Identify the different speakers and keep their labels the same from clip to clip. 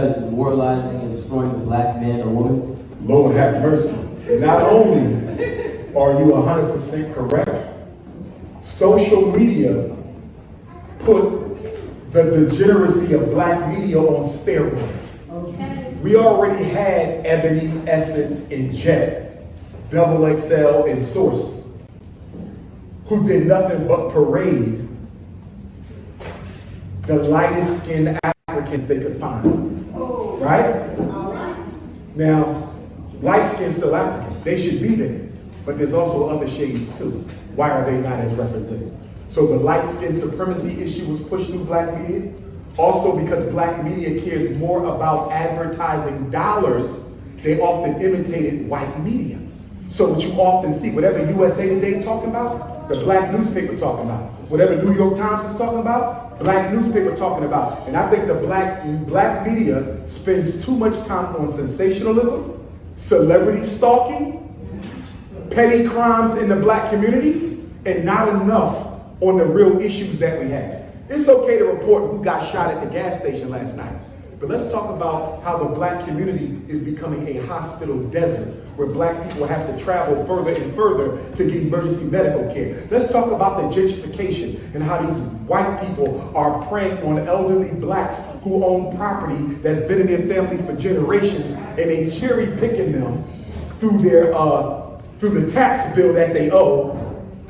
Speaker 1: is demoralizing and destroying the black man or woman?
Speaker 2: Lord have mercy. And not only are you 100% correct, social media put the degeneracy of black media on steroids. Okay. We already had Ebony, Essence, and Jet, 𝚂𝚬𝙺𝚵, and Source, who did nothing but parade the lightest skinned Africans they could find. Right? Now, light skin's still African. They should be there. But there's also other shades too. Why are they not as represented? So the light skin supremacy issue was pushed through black media. Also because black media cares more about advertising dollars, they often imitated white media. So what you often see, whatever USA Today talking about, the black newspaper talking about. Whatever New York Times is talking about, black newspaper talking about. And I think the black media spends too much time on sensationalism, celebrity stalking, petty crimes in the black community, and not enough on the real issues that we have. It's okay to report who got shot at the gas station last night, but let's talk about how the black community is becoming a hospital desert, where black people have to travel further and further to get emergency medical care. Let's talk about the gentrification and how these white people are preying on elderly blacks who own property that's been in their families for generations, and they cherry picking them through their through the tax bill that they owe,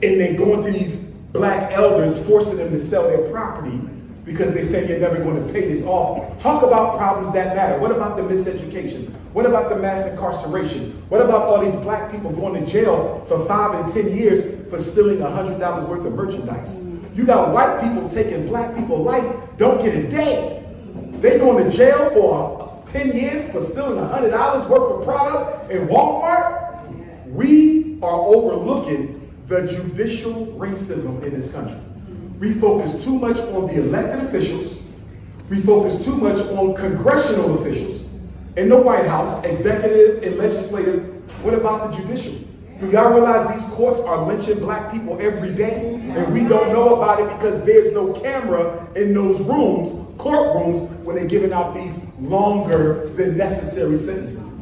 Speaker 2: and they go into these black elders forcing them to sell their property because they say you're never going to pay this off. Talk about problems that matter. What about the miseducation? What about the mass incarceration? What about all these black people going to jail for 5 and 10 years for stealing $100 worth of merchandise? You got white people taking black people's life, don't get a day. They going to jail for 10 years for stealing $100 worth of product in Walmart? We are overlooking the judicial racism in this country. We focus too much on the elected officials. We focus too much on congressional officials. In the White House, executive and legislative, what about the judicial? Do y'all realize these courts are lynching black people every day? And we don't know about it because there's no camera in those rooms, courtrooms, when they're giving out these longer than necessary sentences.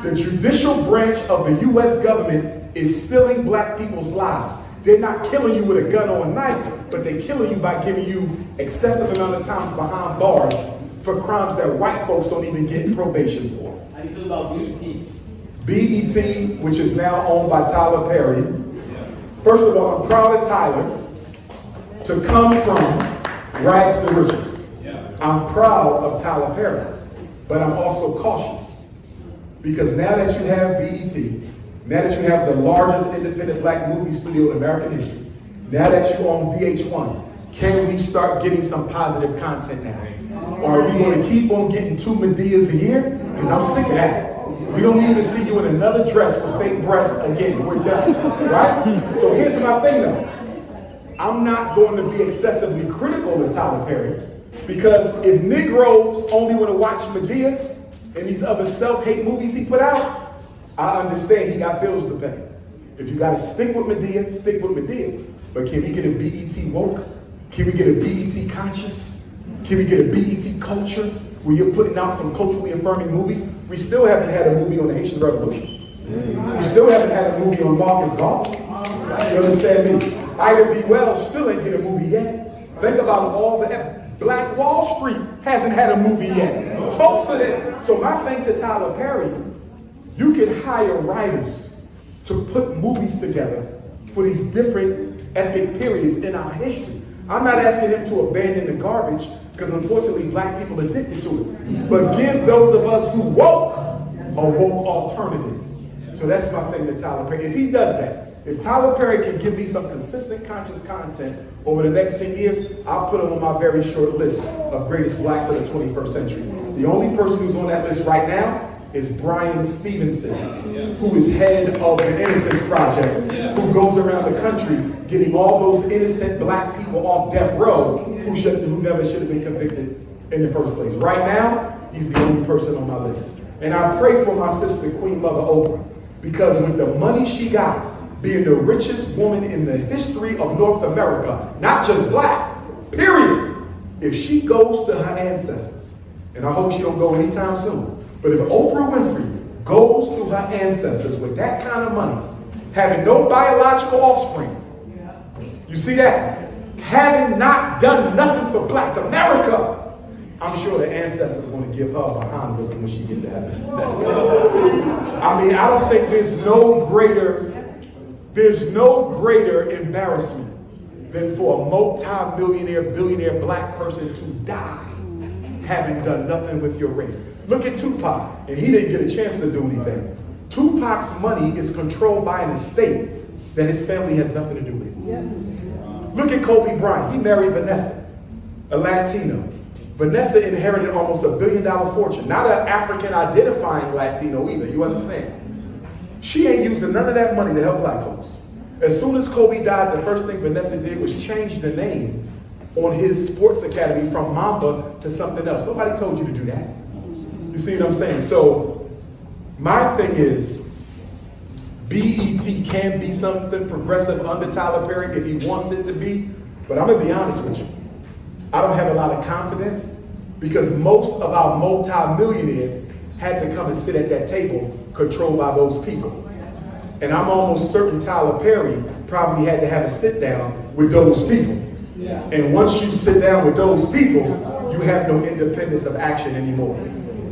Speaker 2: The judicial branch of the US government is stealing black people's lives. They're not killing you with a gun or a knife, but they're killing you by giving you excessive amount of times behind bars for crimes that white folks don't even get probation for.
Speaker 1: How do you feel about BET?
Speaker 2: BET, which is now owned by Tyler Perry. First of all, I'm proud of Tyler to come from rags to riches. I'm proud of Tyler Perry, but I'm also cautious because now that you have BET, now that you have the largest independent black movie studio in American history, now that you own VH1, can we start getting some positive content now? Or are we going to keep on getting 2 Medeas a year? Because I'm sick of that. We don't need to see you in another dress with fake breasts again. We're done, right? So here's my thing though. I'm not going to be excessively critical of Tyler Perry, because if Negroes only want to watch Madea and these other self-hate movies he put out, I understand he got bills to pay. If you gotta stick with Madea, stick with Madea. But can we get a BET woke? Can we get a BET conscious? Can we get a BET culture where you're putting out some culturally affirming movies? We still haven't had a movie on the Haitian Revolution. We still haven't had a movie on Marcus Garvey. You understand me? Ida B. Wells still ain't get a movie yet. Think about all the Black Wall Street hasn't had a movie yet. Folks are there. So my thing to Tyler Perry, you can hire writers to put movies together for these different epic periods in our history. I'm not asking him to abandon the garbage, because unfortunately black people are addicted to it. But give those of us who woke a woke alternative. So that's my thing to Tyler Perry. If he does that, if Tyler Perry can give me some consistent conscious content over the next 10 years, I'll put him on my very short list of greatest blacks of the 21st century. The only person who's on that list right now is Brian Stevenson, who is head of the Innocence Project, who goes around the country getting all those innocent black people off death row who never should have been convicted in the first place. Right now, he's the only person on my list. And I pray for my sister, Queen Mother Oprah, because with the money she got, being the richest woman in the history of North America, not just black, period, if she goes to her ancestors and I hope she don't go anytime soon, but if Oprah Winfrey goes to her ancestors with that kind of money, having no biological offspring, you see that? Having not done nothing for Black America, I'm sure the ancestors want to give her a behind looking when she gets to heaven. I mean, I don't think there's no greater embarrassment than for a multi-millionaire, billionaire Black person to die having done nothing with your race. Look at Tupac, and he didn't get a chance to do anything. Tupac's money is controlled by an estate that his family has nothing to do with. Look at Kobe Bryant. He married Vanessa, a Latino. Vanessa inherited almost $1 billion fortune. Not an African identifying Latino either, you understand? She ain't using none of that money to help Black folks. As soon as Kobe died, the first thing Vanessa did was change the name on his sports academy from Mamba to something else. Nobody told you to do that. You see what I'm saying? So my thing is, BET can be something progressive under Tyler Perry if he wants it to be, but I'm gonna be honest with you. I don't have a lot of confidence because most of our multi-millionaires had to come and sit at that table controlled by those people. And I'm almost certain Tyler Perry probably had to have a sit down with those people. And once you sit down with those people, you have no independence of action anymore.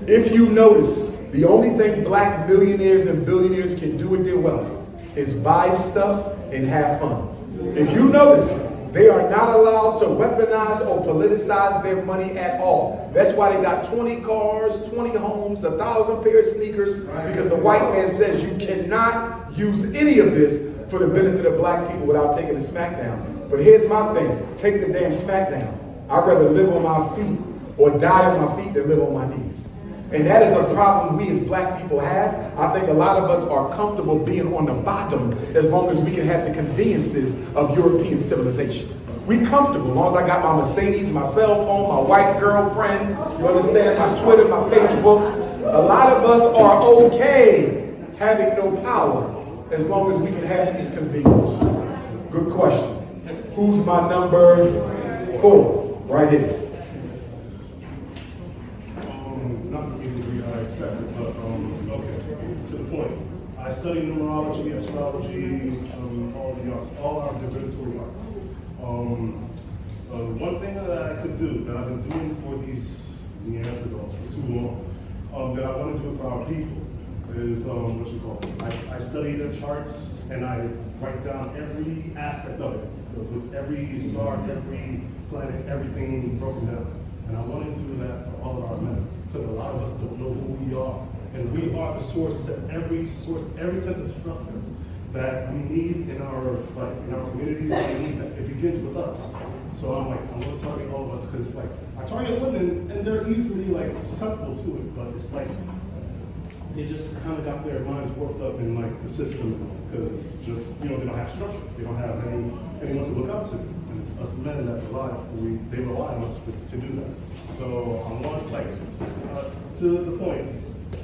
Speaker 2: If you notice, the only thing Black millionaires and billionaires can do with their wealth is buy stuff and have fun. If you notice, they are not allowed to weaponize or politicize their money at all. That's why they got 20 cars, 20 homes, 1,000 pair of sneakers, because the white man says you cannot use any of this for the benefit of Black people without taking a smackdown. But here's my thing, take the damn smackdown. I'd rather live on my feet or die on my feet than live on my knees. And that is a problem we as Black people have. I think a lot of us are comfortable being on the bottom as long as we can have the conveniences of European civilization. We comfortable as long as I got my Mercedes, my cell phone, my white girlfriend, you understand, my Twitter, my Facebook. A lot of us are okay having no power as long as we can have these conveniences. Good question. Who's my number 4? Right here.
Speaker 3: It's not the degree I expected, but okay, to the point. I study numerology, astrology, all the arts, all our divinatory arts. One thing that I could do, that I've been doing for these Neanderthals for too long, that I want to do for our people is, I study their charts and I write down every aspect of it, with every star, every planet, everything broken down. And I want to do that for all of our men, because a lot of us don't know who we are. And we are the source to every sense of structure that we need in our communities. We need that. It begins with us. So I'm going to target all of us, because it's like, I target women and they're easily susceptible to it, but it's like, they just kind of got their minds worked up in the system, because it's just, they don't have structure. They don't have anyone to look up to. And it's us men that they rely on us to do that. So I want, to the point,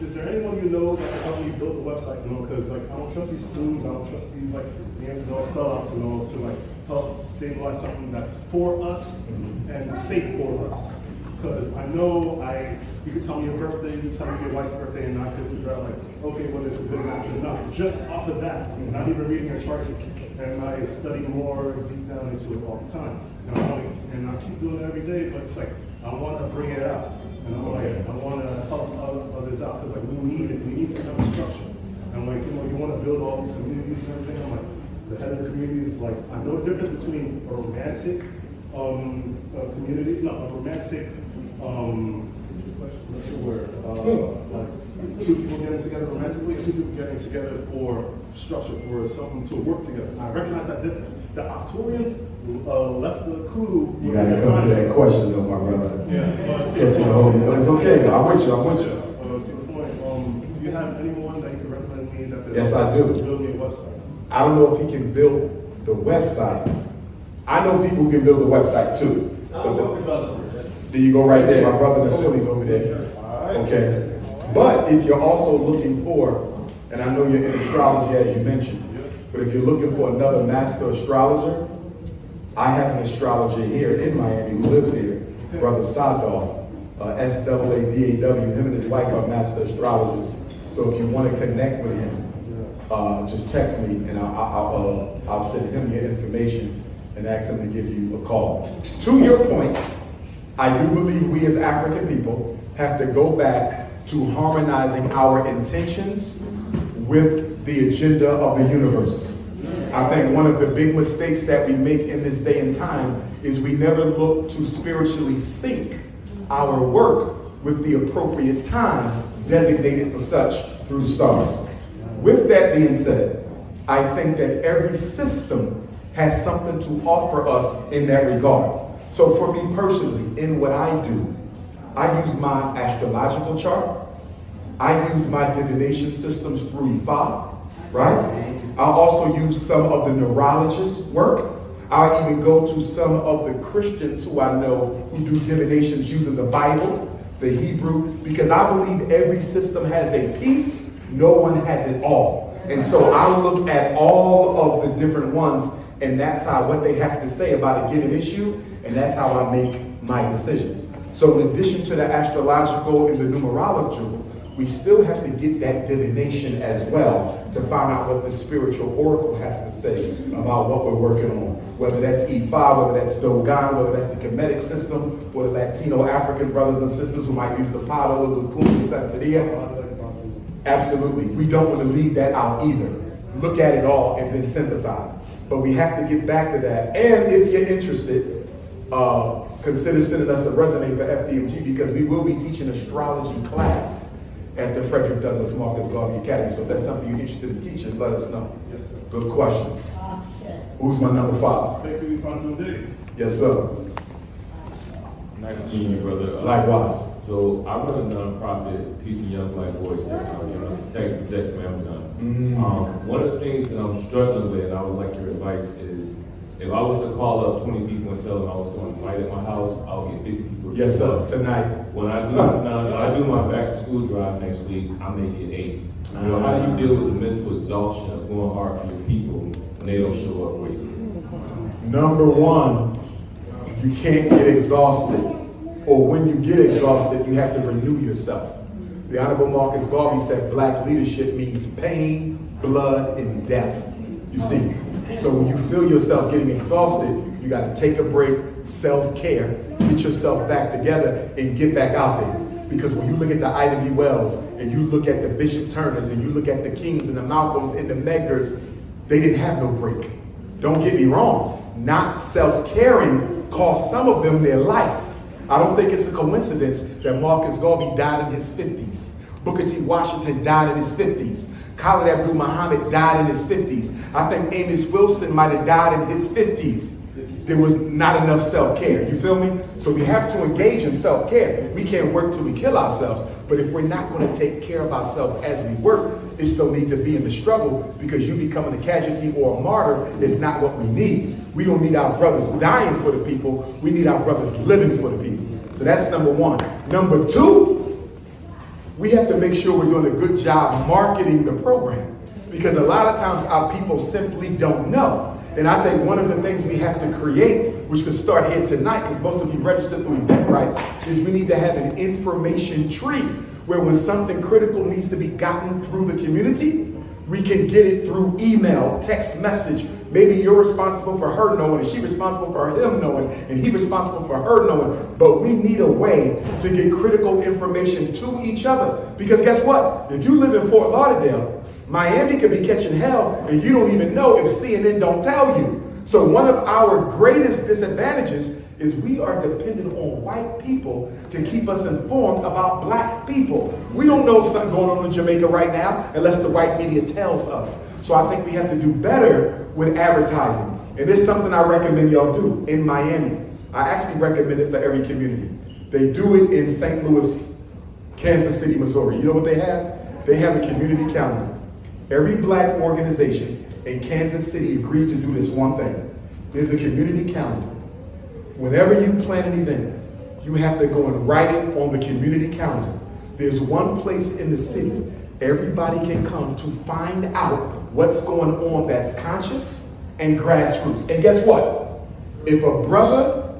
Speaker 3: is there anyone you know that can help me build a website, because I don't trust these fools, I don't trust these Neanderthal sellouts, to help stabilize something that's for us and safe for us. Because I know you could tell me your birthday, you could tell me your wife's birthday, and I could figure out okay, whether it's a good match or not. Just off of that, not even reading your charts, and I study more deep down into it all the time. And I keep doing it every day, but it's I want to bring it out. And I want to help others out, because we need it. We need some kind of structure. And you want to build all these communities and everything. I'm the head of the community is I know the difference between a romantic community, no, a romantic, what's the word? Two people getting together romantically, and two people getting together for structure, for something to work together. I recognize that difference. The Octorians left the clue.
Speaker 2: You gotta come to that question though, my brother.
Speaker 3: Yeah.
Speaker 2: It's okay, I'm with you.
Speaker 3: To the point, do you have anyone that you can recommend me that
Speaker 2: Yes, I do.
Speaker 3: Build me a website?
Speaker 2: I don't know if he can build the website. I know people who can build the website too. There you go right there, my brother in the Phillies over there. Okay. But if you're also looking for, and I know you're in astrology as you mentioned, but if you're looking for another master astrologer, I have an astrologer here in Miami who lives here, Brother 𝚂𝚸𝙺𝚀. 𝙻𝙸𝙺𝚂𝙸𝙱𝚂. Him and his wife are master astrologers. So if you want to connect with him, just text me and I'll send him your information and ask him to give you a call. To your point, I do believe we as African people have to go back to harmonizing our intentions with the agenda of the universe. I think one of the big mistakes that we make in this day and time is we never look to spiritually sync our work with the appropriate time designated for such through the stars. With that being said, I think that every system has something to offer us in that regard. So for me personally, in what I do, I use my astrological chart. I use my divination systems through 𝚂𝚗, right? I'll also use some of the neurologists' work. I'll even go to some of the Christians who I know who do divinations using the Bible, the Hebrew, because I believe every system has a piece, no one has it all. And so I look at all of the different ones, and that's how what they have to say about a given issue, and that's how I make my decisions. So in addition to the astrological and the numerological, we still have to get that divination as well to find out what the spiritual oracle has to say about what we're working on. Whether that's 𝚂𝚗, whether that's Dogon, whether that's the Kemetic system, or the Latino African brothers and sisters who might use the Palo, the 𝚂𝚗𝙱𝚂𝚗. Absolutely. We don't want to leave that out either. Look at it all and then synthesize. But we have to get back to that. And if you're interested, consider sending us a resume for FDMG because we will be teaching astrology class at the Frederick Douglass Marcus Garvey Academy. So if that's something you're interested in teaching, let us know.
Speaker 3: Yes, sir.
Speaker 2: Good question. Who's my number 5?
Speaker 3: Thank you, today.
Speaker 2: Yes, sir.
Speaker 4: Nice meeting you, brother.
Speaker 2: Likewise.
Speaker 4: So I run a nonprofit teaching young black boys technology. I'm a tech exec from Amazon. One of the things that I'm struggling with, and I would like your advice, is if I was to call up 20 people and tell them I was going to fight at my house, I'll get 50 people.
Speaker 2: Yes, sir. Tonight.
Speaker 4: When I do my back to school drive next week, I may get 80. You know, how do you deal with the mental exhaustion of going hard for your people when they don't show up for you?
Speaker 2: Number 1, you can't get exhausted. Or when you get exhausted, you have to renew yourself. The Honorable Marcus Garvey said black leadership means pain, blood, and death. You see, so when you feel yourself getting exhausted, you got to take a break, self-care, get yourself back together, and get back out there. Because when you look at the Ida B. Wells, and you look at the Bishop Turners, and you look at the Kings and the Malcolms and the Medgars, they didn't have no break. Don't get me wrong. Not self-caring cost some of them their life. I don't think it's a coincidence that Marcus Garvey died in his 50s. Booker T. Washington died in his 50s. Khalid Abdul Muhammad died in his 50s. I think Amos Wilson might have died in his 50s. There was not enough self-care. You feel me? So we have to engage in self-care. We can't work till we kill ourselves. But if we're not going to take care of ourselves as we work, it still needs to be in the struggle because you becoming a casualty or a martyr is not what we need. We don't need our brothers dying for the people. We need our brothers living for the people. So that's number 1. Number 2, we have to make sure we're doing a good job marketing the program because a lot of times our people simply don't know. And I think one of the things we have to create, which could start here tonight, because most of you registered through Eventbrite, is we need to have an information tree where when something critical needs to be gotten through the community, we can get it through email, text message. Maybe you're responsible for her knowing, and she's responsible for him knowing, and he's responsible for her knowing. But we need a way to get critical information to each other. Because guess what? If you live in Fort Lauderdale, Miami could be catching hell, and you don't even know if CNN don't tell you. So one of our greatest disadvantages is we are dependent on white people to keep us informed about black people. We don't know if something's going on in Jamaica right now unless the white media tells us. So I think we have to do better with advertising. And it's something I recommend y'all do in Miami. I actually recommend it for every community. They do it in St. Louis, Kansas City, Missouri. You know what they have? They have a community calendar. Every black organization in Kansas City agreed to do this one thing. There's a community calendar. Whenever you plan an event, you have to go and write it on the community calendar. There's one place in the city everybody can come to find out what's going on that's conscious and grassroots. And guess what? If a brother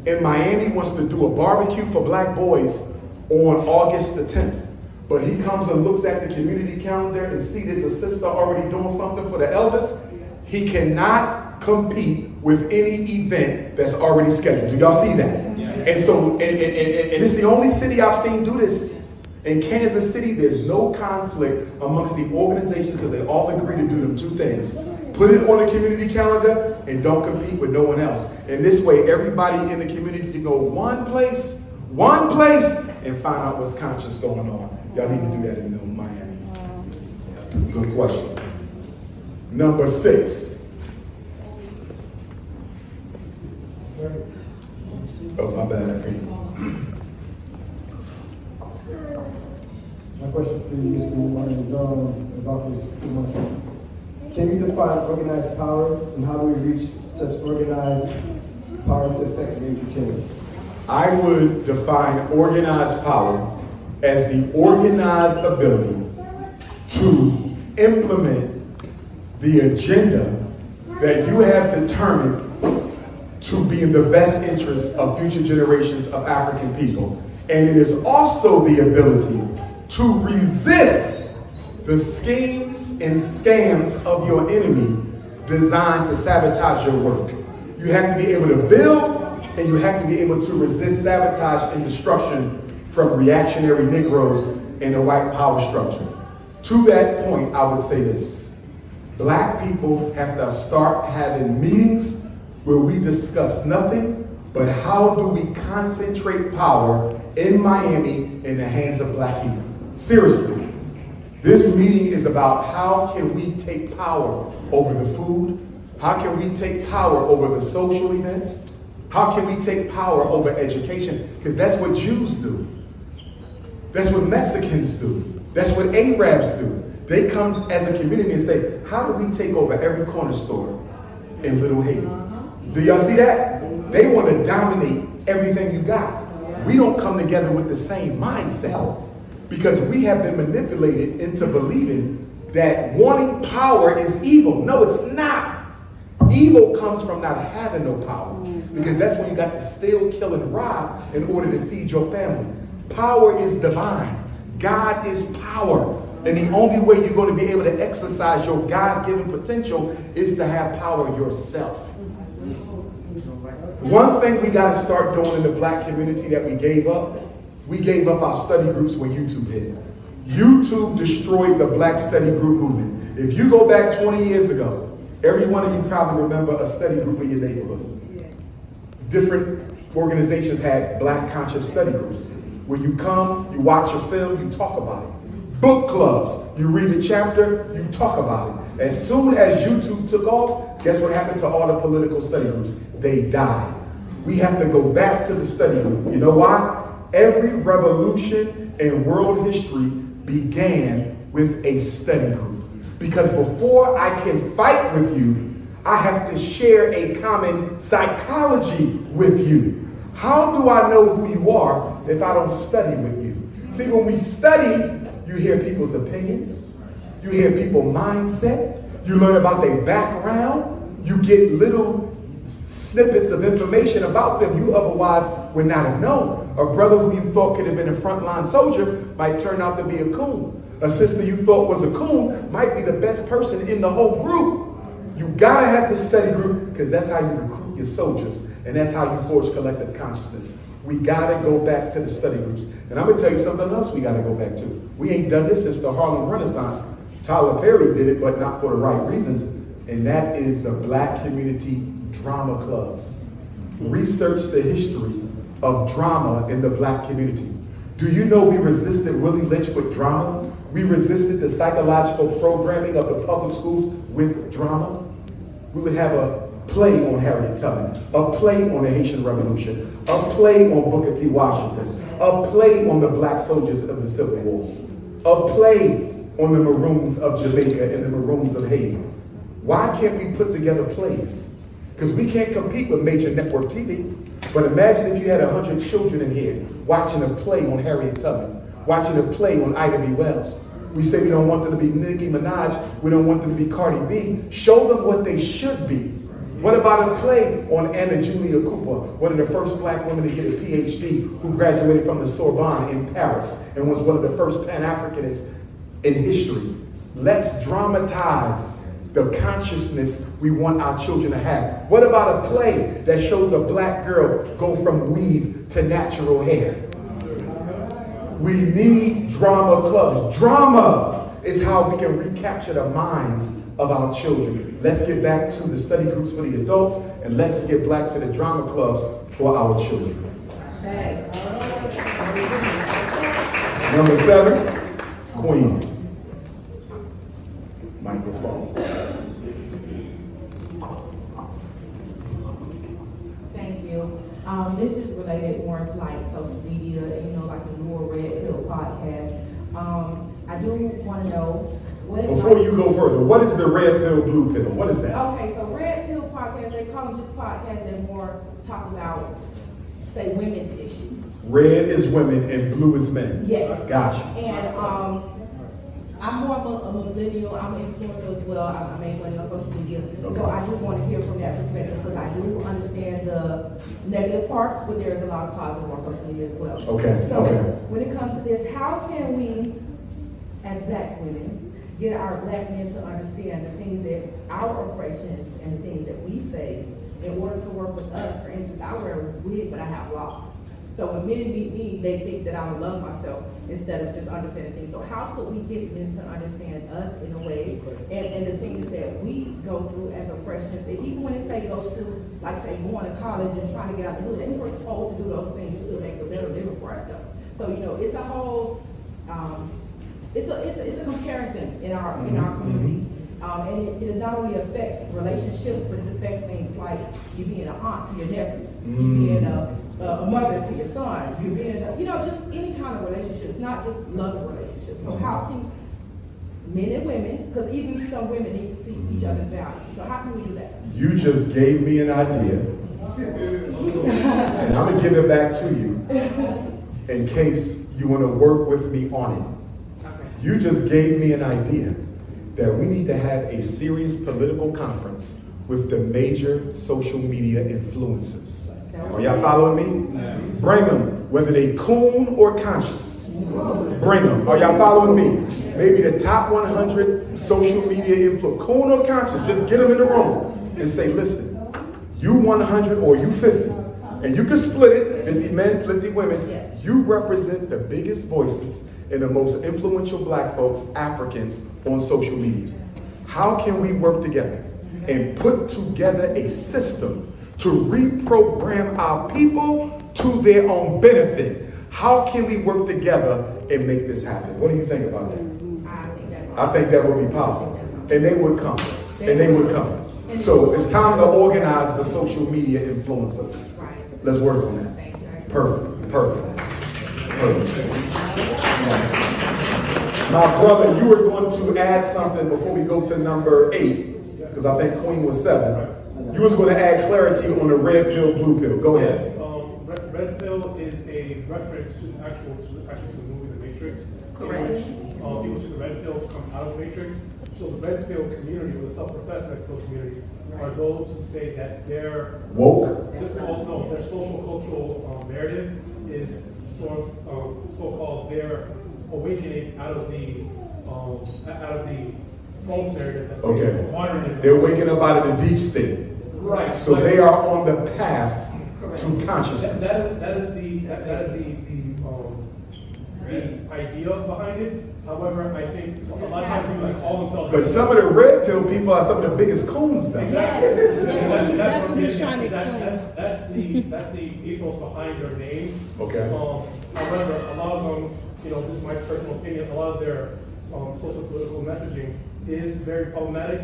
Speaker 2: in Miami wants to do a barbecue for black boys on August the 10th. But he comes and looks at the community calendar and see there's a sister already doing something for the elders. He cannot compete with any event that's already scheduled. Do y'all see that? Yeah. And so, and it's the only city I've seen do this. In Kansas City, there's no conflict amongst the organizations because they all agree to do them two things. Put it on the community calendar and don't compete with no one else. And this way, everybody in the community can go one place, and find out what's conscious going on. Y'all need to do that in Miami. Good question. Number 6. Oh, my bad.
Speaker 5: My question for you, Mr. Umar, is about this. Can you define organized power, and how do we reach such organized power to affect major change?
Speaker 2: I would define organized power as the organized ability to implement the agenda that you have determined to be in the best interest of future generations of African people. And it is also the ability to resist the schemes and scams of your enemy designed to sabotage your work. You have to be able to build, and you have to be able to resist sabotage and destruction from reactionary Negroes in the white power structure. To that point, I would say this. Black people have to start having meetings where we discuss nothing but how do we concentrate power in Miami in the hands of black people. Seriously. This meeting is about how can we take power over the food? How can we take power over the social events? How can we take power over education? Because that's what Jews do. That's what Mexicans do. That's what Arabs do. They come as a community and say, how do we take over every corner store in Little Haiti? Do y'all see that? They want to dominate everything you got. We don't come together with the same mindset because we have been manipulated into believing that wanting power is evil. No, it's not. Evil comes from not having no power, because that's when you got to steal, kill, and rob in order to feed your family. Power is divine. God is power. And the only way you're going to be able to exercise your God-given potential is to have power yourself. One thing we got to start doing in the black community that we gave up our study groups when YouTube hit. YouTube destroyed the black study group movement. If you go back 20 years ago, every one of you probably remember a study group in your neighborhood. Different organizations had black conscious study groups. When you come, you watch a film, you talk about it. Book clubs, you read a chapter, you talk about it. As soon as YouTube took off, guess what happened to all the political study groups? They died. We have to go back to the study group. You know why? Every revolution in world history began with a study group. Because before I can fight with you, I have to share a common psychology with you. How do I know who you are if I don't study with you? See, when we study, you hear people's opinions, you hear people's mindset, you learn about their background, you get little snippets of information about them you otherwise would not have known. A brother who you thought could have been a frontline soldier might turn out to be a coon. A sister you thought was a coon might be the best person in the whole group. You gotta have the study group because that's how you recruit your soldiers and that's how you forge collective consciousness. We gotta go back to the study groups. And I'm gonna tell you something else we gotta go back to. We ain't done this since the Harlem Renaissance. Tyler Perry did it, but not for the right reasons. And that is the black community drama clubs. Research the history of drama in the black community. Do you know we resisted Willie Lynch with drama? We resisted the psychological programming of the public schools with drama. We would have a play on Harriet Tubman, a play on the Haitian Revolution, a play on Booker T. Washington, a play on the black soldiers of the Civil War, a play on the Maroons of Jamaica and the Maroons of Haiti. Why can't we put together plays? Because we can't compete with major network TV. But imagine if you had 100 children in here watching a play on Harriet Tubman, watching a play on Ida B. Wells. We say we don't want them to be Nicki Minaj, we don't want them to be Cardi B. Show them what they should be. What about a play on Anna Julia Cooper, one of the first black women to get a PhD, who graduated from the Sorbonne in Paris and was one of the first Pan-Africanists in history? Let's dramatize the consciousness we want our children to have. What about a play that shows a black girl go from weave to natural hair? We need drama clubs. Drama is how we can recapture the minds of our children. Let's get back to the study groups for the adults, and let's get back to the drama clubs for our children. Number 7, Queen. Microphone.
Speaker 6: Thank you. This is related more to like social media, like the New Red Pill podcast. I do want to know what.
Speaker 2: Before you go further, what is the red pill, blue pill? What is that?
Speaker 6: Okay, so Red Pill podcast, they call them just podcasts that more talk about, say, women's issues.
Speaker 2: Red is women and blue is men.
Speaker 6: Yes.
Speaker 2: Gotcha.
Speaker 6: And I'm more of a millennial. I'm an influencer as well. I'm mainly on social media.
Speaker 2: Okay.
Speaker 6: So I do want to hear from that perspective because I do understand the negative parts, but there's a lot of positive on social media as well.
Speaker 2: Okay.
Speaker 6: So
Speaker 2: Okay.
Speaker 6: when it comes to this, how can we, as black women, get our black men to understand the things that our oppressions and the things that we face in order to work with us? For instance, I wear a wig, but I have locks. So when men meet me, they think that I don't love myself instead of just understanding things. So how could we get men to understand us in a way and the things that we go through as oppressions? And even when they say go to, like say going to college and trying to get out the hood, and we're supposed to do those things to make a better living for ourselves. So it's a whole, it's a comparison in our community. And it not only affects relationships, but it affects things like you being an aunt to your nephew, you being a mother to your son, you being just any kind of relationship. It's not just loving relationships. So how can men and women, because even some women need to see each other's value. So how can we do that?
Speaker 2: You just gave me an idea, and I'm gonna give it back to you in case you want to work with me on it.
Speaker 6: Okay.
Speaker 2: You just gave me an idea that we need to have a serious political conference with the major social media influencers. Are y'all following me? Bring them, whether they coon or conscious. Bring them. Are y'all following me? Maybe the top 100 social media influencers, coon or conscious, just get them in the room and say, listen, you 100 or you 50, and you can split it, 50 men, 50 women. You represent the biggest voices and the most influential black folks, Africans, on social media. How can we work together and put together a system to reprogram our people to their own benefit? How can we work together and make this happen? What do you think about that? I think that would be powerful. And they would come. And they would come. So it's time to organize the social media influencers. Let's work on that. Perfect. Perfect. My brother, you were going to add something before we go to number 8, because I think Queen was 7. You was going to add clarity on the red pill, blue pill. Go ahead.
Speaker 7: Red pill is a reference to the movie The Matrix.
Speaker 6: Correct.
Speaker 7: In which people took the red pill to come out of the Matrix. So the red pill community, or the self-professed red pill community, are those who say that their
Speaker 2: woke.
Speaker 7: Their social cultural narrative is so-called their awakening out of the false narrative that's modernism.
Speaker 2: They're waking up out of the deep state.
Speaker 7: Right.
Speaker 2: So they are on the path to consciousness.
Speaker 7: That is the idea behind it. However, I think a lot of times people call themselves.
Speaker 2: But some of the red pill people are some of the biggest coons though.
Speaker 8: That's what he's trying to explain.
Speaker 7: That's the ethos behind their names.
Speaker 2: Okay.
Speaker 7: However, a lot of them, this is my personal opinion, a lot of their social political messaging is very problematic,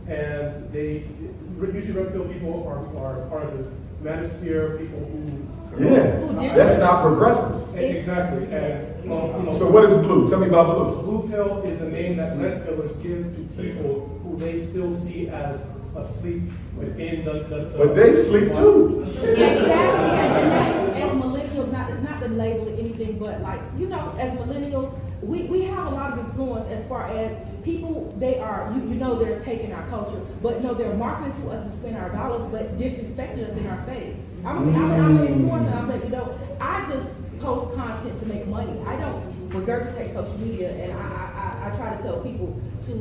Speaker 7: and usually red pill people are part of the manosphere, people who.
Speaker 2: Yeah, that's not progressive.
Speaker 7: Exactly. And
Speaker 2: so what is blue? Tell me about blue.
Speaker 7: Blue pill is the name that red pillars give to people who they still see as asleep within the
Speaker 2: but they sleep too.
Speaker 6: Exactly. As millennials, not to label it anything, but as millennials, we have a lot of influence as far as people, they are, you know they're taking our culture, but no, they're marketing to us to spend our dollars, but disrespecting us in our face. I'm an influencer, I'm like, you know, I just post content to make money. I don't regurgitate social media, and I try to tell people to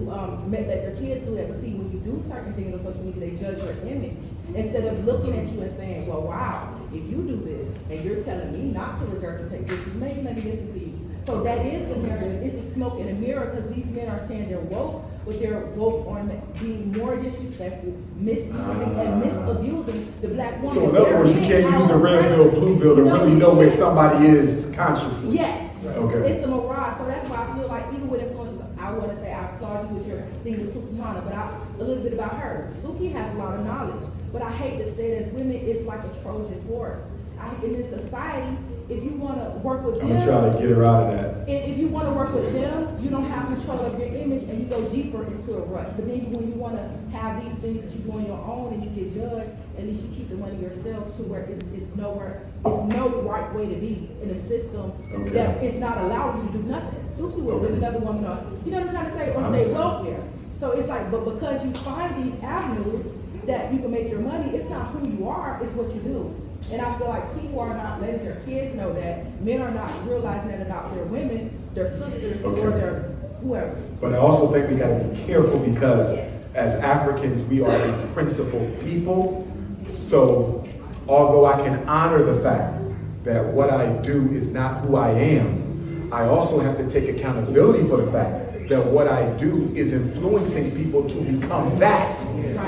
Speaker 6: let their kids do that, but see, when you do certain things on social media, they judge your image. Instead of looking at you and saying, well, wow, if you do this, and you're telling me not to regurgitate this, maybe let me listen to you. So that is the narrative. It's a smoke in a mirror, because these men are saying they're woke, but they're woke on being more disrespectful, misusing and misabusing the black woman.
Speaker 2: So in other words, you can't use the red bill, blue bill to really know where somebody is consciously.
Speaker 6: Yes.
Speaker 2: Okay.
Speaker 6: It's the mirage. So that's why I feel like even with influencers, I want to say I applaud you with your thing with 𝚂𝚄𝙱𝚂𝙺𝚵, but a little bit about her. Suki has a lot of knowledge, but I hate to say it as women, it's like a Trojan horse. In this society, if you want to work with them,
Speaker 2: I'm trying to get her out of that.
Speaker 6: if you want to work with them, you don't have control of your image, and you go deeper into a rut. But then when you want to have these things that you do on your own and you get judged, at least you keep the money yourself to where it's no right way to be in a system that it's not allowing you to do nothing. Suki will with another woman on, you know what I'm trying to say, on state welfare. So it's like, but because you find these avenues that you can make your money, it's not who you are, it's what you do. And I feel like people are not letting their kids know that. Men are not realizing that about their women, their sisters, or their whoever.
Speaker 2: But I also think we got to be careful, because as Africans, we are a principled people. So although I can honor the fact that what I do is not who I am, I also have to take accountability for the fact that what I do is influencing people to become that.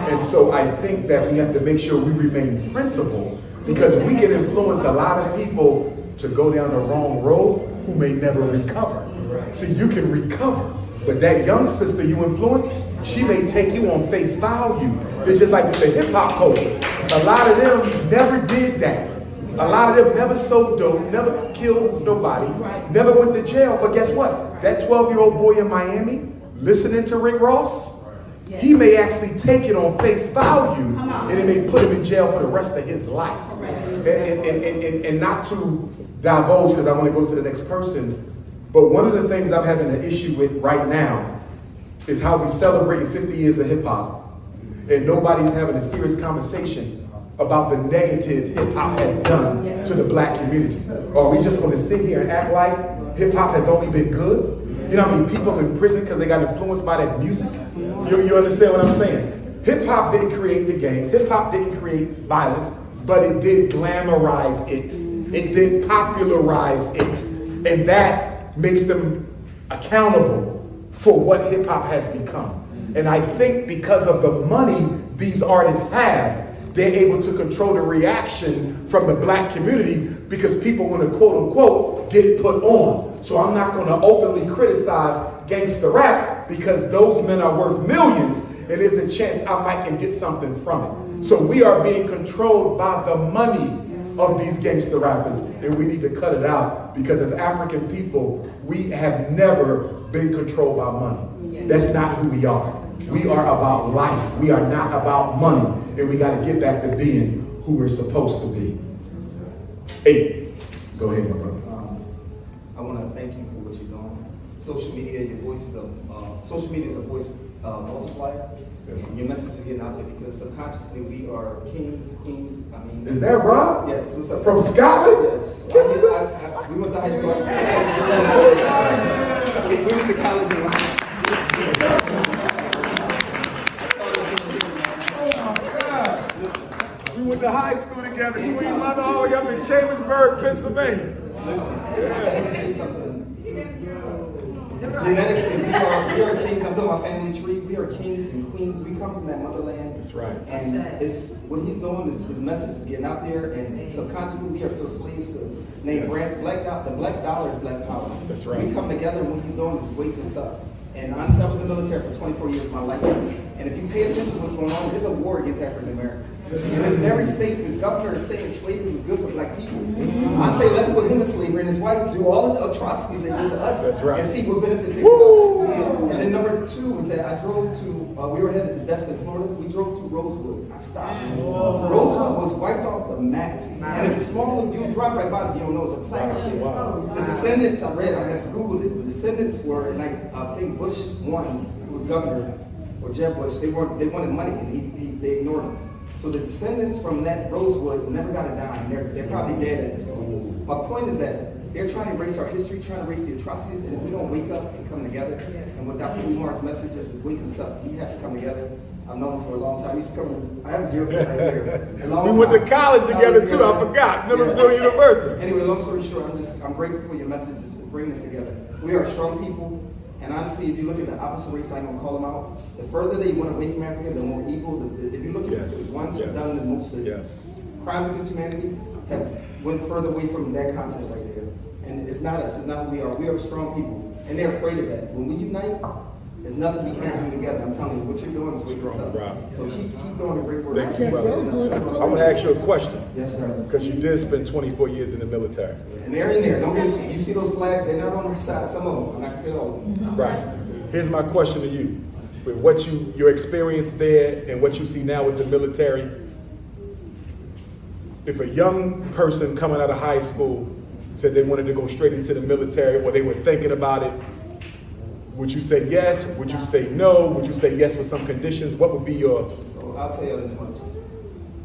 Speaker 2: And so I think that we have to make sure we remain principled, because we can influence a lot of people to go down the wrong road who may never recover. See, you can recover, but that young sister you influence, she may take you on face value. It's just like with the hip hop culture. A lot of them never did that. A lot of them never sold dope, never killed nobody, never went to jail. But guess what? That 12-year-old boy in Miami listening to Rick Ross, he may actually take it on face value, and it may put him in jail for the rest of his life. And not to divulge, because I want to go to the next person, but one of the things I'm having an issue with right now is how we celebrate 50 years of hip hop, and nobody's having a serious conversation about the negative hip hop has done to the black community. Or are we just going to sit here and act like hip hop has only been good? You know how many people in prison because they got influenced by that music? You understand what I'm saying? Hip hop didn't create the gangs. Hip hop didn't create violence, but it did glamorize it. It did popularize it. And that makes them accountable for what hip hop has become. And I think because of the money these artists have, they're able to control the reaction from the black community, because people want to quote unquote get put on. So I'm not going to openly criticize gangster rap, because those men are worth millions, and there's a chance I might can get something from it. So we are being controlled by the money of these gangster rappers, and we need to cut it out, because as African people, we have never been controlled by money. That's not who we are. We are about life. We are not about money, and we got to get back to being who we're supposed to be. 8. Go ahead, my brother.
Speaker 5: I want to thank you for what you're doing. Social media, your voice is social media is a voice multiplier.
Speaker 2: Yes.
Speaker 5: Your message is getting out there, because subconsciously we are kings, queens. I mean,
Speaker 2: Is that Rob?
Speaker 5: Yes. What's up?
Speaker 2: From Scotland?
Speaker 5: Yes. We went to high school. We went to college in London.
Speaker 2: We went to high school together. You and mother all the way up in Chambersburg, Pennsylvania.
Speaker 5: Let me say something. Genetically, we are kings. I'm doing my family tree. We are kings and queens. We come from that motherland.
Speaker 2: That's right.
Speaker 5: And it's what he's doing is his message is getting out there, and subconsciously we are so slaves to name brands. The black dollar is black power.
Speaker 2: That's right.
Speaker 5: We come together, and what he's doing is waking us up. And honestly, I was in the military for 24 years of my life. And if you pay attention to what's going on, there's a war against African Americans. In this very state, the governor is saying slavery is good for black people. I say let's put him in slavery and his wife do all of the atrocities they do to us.
Speaker 2: That's right.
Speaker 5: And see what benefits they get. And then number two was that I drove to, we were headed to Destin, Florida. We drove through Rosewood. I stopped. Rosewood was wiped off the map. And it's a small, you drive right by it, you don't know, it's a plaque up there. The descendants, I had Googled it, the descendants were, in like, I think Bush 1, who was governor, or Jeb Bush, they wanted money, and they ignored him. So the descendants from that Rosewood never got a dime. They're probably dead at this point. My point is that they're trying to erase our history, trying to erase the atrocities, and if we don't wake up and come together, and what Dr. Umar's message is wake us up, we have to come together. I've known him for a long time. He's coming, I have 0 right here.
Speaker 2: We went to college together too, I forgot. Millersville University.
Speaker 5: Anyway, long story short, I'm grateful for your message, just bringing us together. We are strong people. And honestly, if you look at the opposite race, I ain't gonna call them out. The further they went away from Africa, the more evil. If you look at the ones who've done the most crimes against humanity, have went further away from that continent right there. And it's not us. It's not who we are. We are strong people, and they're afraid of that. When we unite, there's nothing we can't do together. I'm telling you, what you're doing is waking us up. So keep doing a great work.
Speaker 2: Thank you, brother. I want to ask you a question.
Speaker 5: Yes, sir.
Speaker 2: Because you did spend 24 years in the military.
Speaker 5: And they're in there. Don't get it. You see those flags? They're not on our side. Some of them. I'm not gonna say all of them.
Speaker 2: Right. Here's my question to you. With what your experience there and what you see now with the military, if a young person coming out of high school said they wanted to go straight into the military or they were thinking about it, would you say yes? Would you say no? Would you say yes with some conditions? What would be your...
Speaker 5: So I'll tell you this much.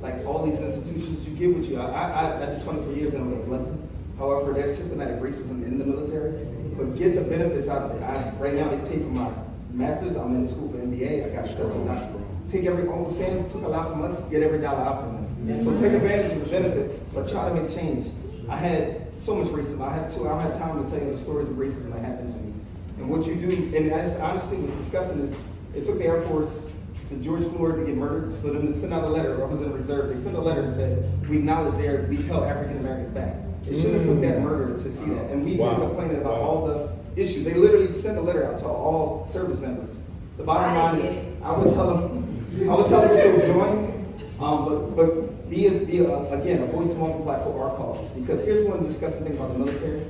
Speaker 5: Like all these institutions, you get what you... After 24 years, I don't get a blessing. However, there's systematic racism in the military, but get the benefits out of it. Right now, they pay for my master's. I'm in school for MBA. I got a separate doctorate. Take Uncle Sam took a lot from us, get every dollar out from them. So take advantage of the benefits, but try to make change. I had so much racism. I don't have time to tell you the stories of racism that happened to me. And what you do, and I just honestly was discussing this, it took the Air Force to George Floyd to get murdered, for them to send out a letter. I was in reserve. They sent a letter that said, we acknowledge we held African Americans back. It shouldn't have took that murder to see that. And we've been complaining about all the issues. They literally sent a letter out to all service members. The bottom line is, I would tell them still join, but be again, a voice multiplier for our cause. Because here's one disgusting thing about the military.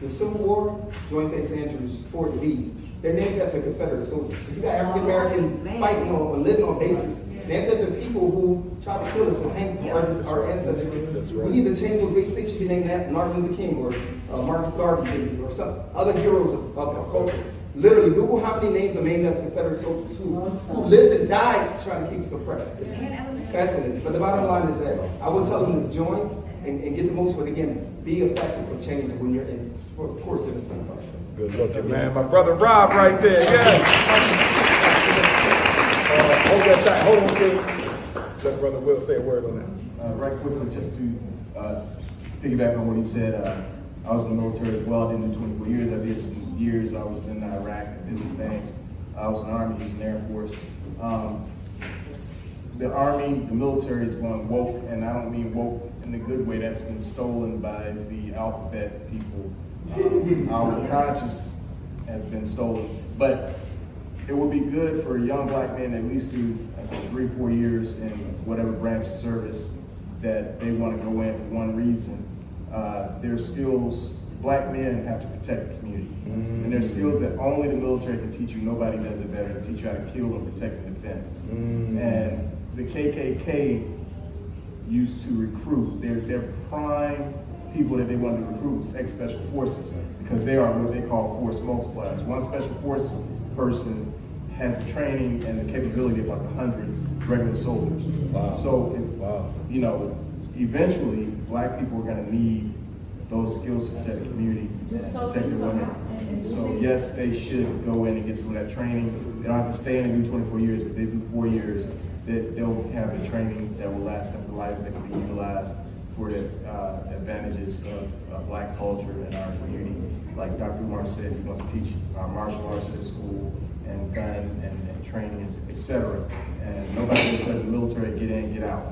Speaker 5: The Civil War, Joint Base Andrews, Fort Lee, they're named after Confederate soldiers. So you got African American fighting or living on bases, named after people who tried to kill us and hang our ancestors. We need to change those base states should be named after Martin Luther King or Marcus Garvey, basically, or some other heroes of our culture. Literally, Google how many names are named after Confederate soldiers who lived and died trying to keep us oppressed. It's fascinating. But the bottom line is that I would tell them to join and get the most, but again, be effective for change when you're in, of course, in this country.
Speaker 2: Good looking, man. My brother Rob right there, yes. Hold that tight. Hold on, please. Let Brother Will say a word on that.
Speaker 9: Right quickly, just to piggyback on what he said, I was in the military as well. I didn't do 24 years. I did some years. I was in Iraq, I did some things. I was in the Army, used in the Air Force. The Army, the military is going woke, and I don't mean woke in the good way. That's been stolen by the alphabet people. Our conscience has been stolen. But it would be good for young black men to at least do, I said, 3-4 years in whatever branch of service that they want to go in for one reason. Their skills, black men have to protect the community. And there's skills that only the military can teach you. Nobody does it better, to teach you how to kill and protect and defend. And the KKK used to recruit. Their prime people that they wanted to recruit was ex-special forces, because they are what they call force multipliers. One special force person has the training and the capability of like 100 regular soldiers. Wow. So if, you know, eventually black people are gonna need those skills to protect the community and protect their women. So yes, they should go in and get some of that training. They don't have to stay in and do 24 years, but they do 4 years. They'll have the training that will last them for life, that can be utilized for the advantages of black culture in our community. Like Dr. Umar said, he wants to teach martial arts at school and gun and training, etc. And nobody will let the military get in, get out.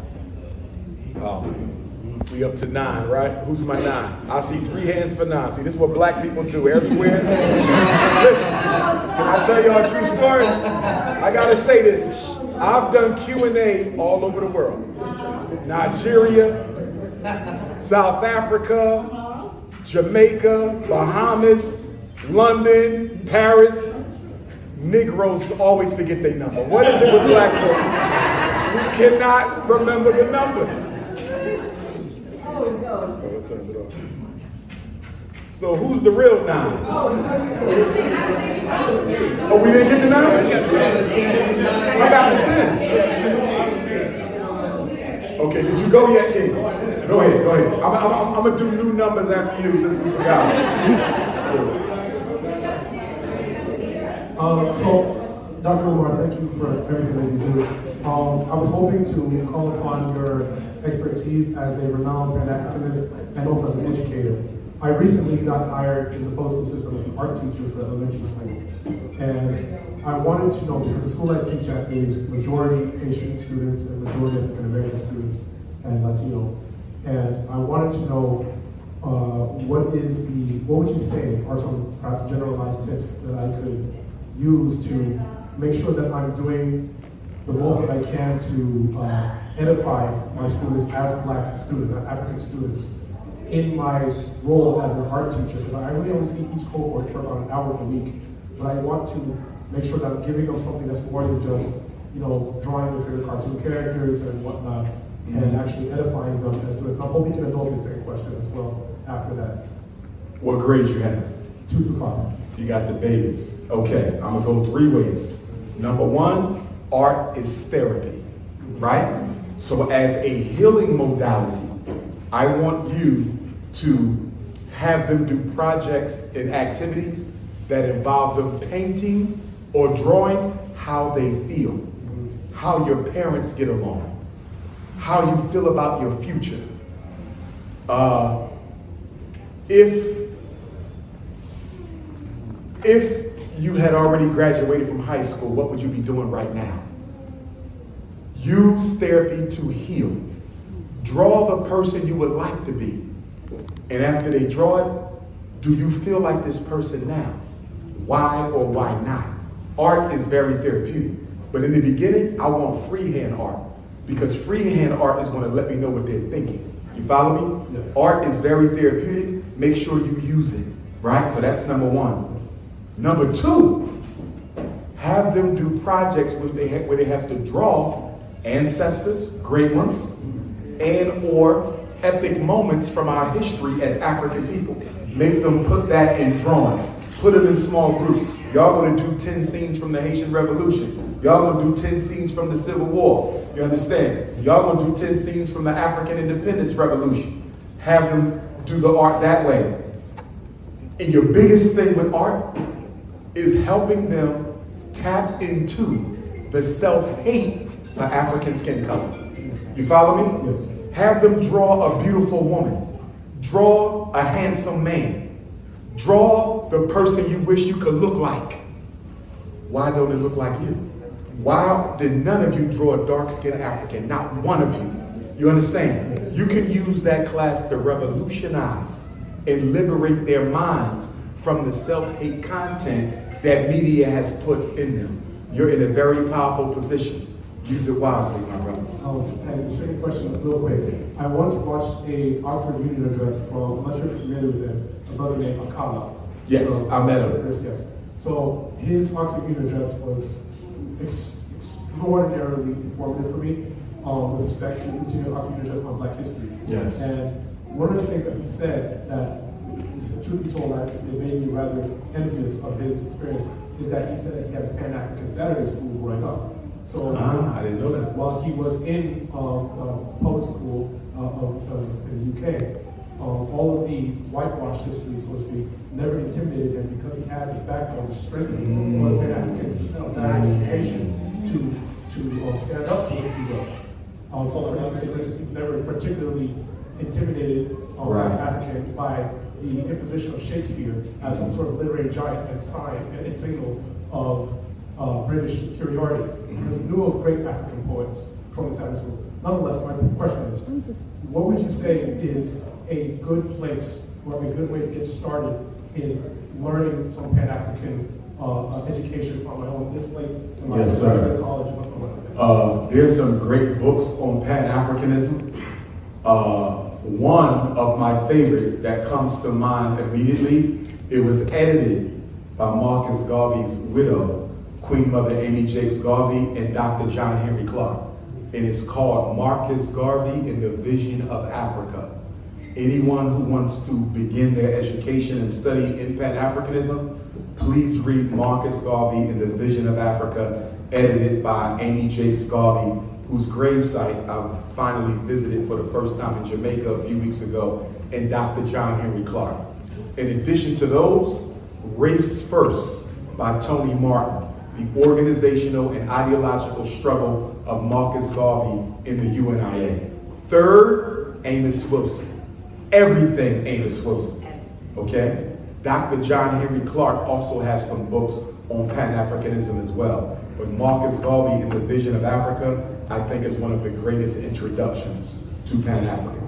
Speaker 2: We up to 9, right? Who's my 9? I see 3 hands for 9. See, this is what black people do everywhere. Listen, can I tell y'all a true story? I gotta say this. I've done Q&A all over the world. Nigeria, South Africa, Jamaica, Bahamas, London, Paris. Negroes always forget their number. What is it with black folks? We cannot remember the numbers. Oh, turned it off. So who's the real 9? Oh, we didn't get the 9? I got to 10. Okay, did you go yet, King? Go ahead. I'm gonna do new numbers after you since we forgot.
Speaker 7: So, Dr. Umar, thank you for everything that you do. I was hoping to call upon your expertise as a renowned Pan-Africanist and also as an educator. I recently got hired in the postal system as an art teacher for elementary school. And I wanted to know, because the school I teach at is majority Asian students and majority African American students and Latino. And I wanted to know what would you say are some perhaps generalized tips that I could use to make sure that I'm doing the most that I can to edify my students as black students, as African students, in my role as an art teacher. Because I really only see each cohort for about an hour a week, but I want to make sure that I'm giving them something that's more than just, drawing their favorite cartoon characters and whatnot, and actually edifying them as students. I hope you can indulge me in the second question as well after that.
Speaker 2: What grades you have?
Speaker 7: 2 through 5.
Speaker 2: You got the babies. Okay, I'm gonna go 3 ways. Number 1, art is therapy, right? So as a healing modality, I want you to have them do projects and activities that involve them painting or drawing how they feel, how your parents get along, how you feel about your future. If you had already graduated from high school, what would you be doing right now? Use therapy to heal. Draw the person you would like to be. And after they draw it, do you feel like this person now? Why or why not? Art is very therapeutic. But in the beginning, I want freehand art, because freehand art is going to let me know what they're thinking. You follow me?
Speaker 7: Yes.
Speaker 2: Art is very therapeutic. Make sure you use it, right? So that's number 1. Number 2, have them do projects where they have to draw ancestors, great ones, and or epic moments from our history as African people. Make them put that in drawing. Put it in small groups. Y'all gonna do 10 scenes from the Haitian Revolution. Y'all gonna do 10 scenes from the Civil War. You understand? Y'all gonna do 10 scenes from the African Independence Revolution. Have them do the art that way. And your biggest thing with art is helping them tap into the self-hate for African skin color. You follow me?
Speaker 7: Yes.
Speaker 2: Have them draw a beautiful woman. Draw a handsome man. Draw the person you wish you could look like. Why don't it look like you? Why did none of you draw a dark-skinned African? Not one of you. You understand? You can use that class to revolutionize and liberate their minds from the self-hate content that media has put in them. You're in a very powerful position. Use it wisely, my brother.
Speaker 7: And the second question, real quick. I once watched a Oxford Union address from, I'm not sure if you're familiar with him, a brother named Akala.
Speaker 2: Yes, I met him.
Speaker 7: Yes. So his Oxford Union address was extraordinarily informative for me with respect to continuing Oxford Union address on Black history.
Speaker 2: Yes.
Speaker 7: And one of the things that he said that, truth be told, it made me rather envious of his experience, is that he said that he had a Pan-African Saturday school growing up. So
Speaker 2: I didn't know that.
Speaker 7: while he was in public school in the UK, all of the whitewashed history, so to speak, never intimidated him because he had the backbone, the strength was Pan-African education to stand up to it, if you will. So for instance, he was never particularly intimidated
Speaker 2: Right.
Speaker 7: African by the imposition of Shakespeare as some sort of literary giant and sign and a signal of British superiority, because he knew of great African poets from the Saturday school. Nonetheless, my question is, what would you say is a good place or a good way to get started in learning some Pan-African education on my own this late in my
Speaker 2: Yes, sir.
Speaker 7: college?
Speaker 2: There's some great books on Pan-Africanism. One of my favorite that comes to mind immediately, it was edited by Marcus Garvey's widow, Queen Mother Amy Jakes Garvey, and Dr. John Henry Clark. And it's called Marcus Garvey and the Vision of Africa. Anyone who wants to begin their education and study in Pan-Africanism, please read Marcus Garvey and the Vision of Africa, edited by Amy Jakes Garvey, whose gravesite I finally visited for the first time in Jamaica a few weeks ago, and Dr. John Henry Clark. In addition to those, Race First by Tony Martin, the organizational and ideological struggle of Marcus Garvey in the UNIA. Third, Amos Wilson. Everything Amos Wilson, okay? Dr. John Henry Clark also has some books on Pan-Africanism as well. But Marcus Garvey in the Vision of Africa, I think is one of the greatest introductions to Pan-African.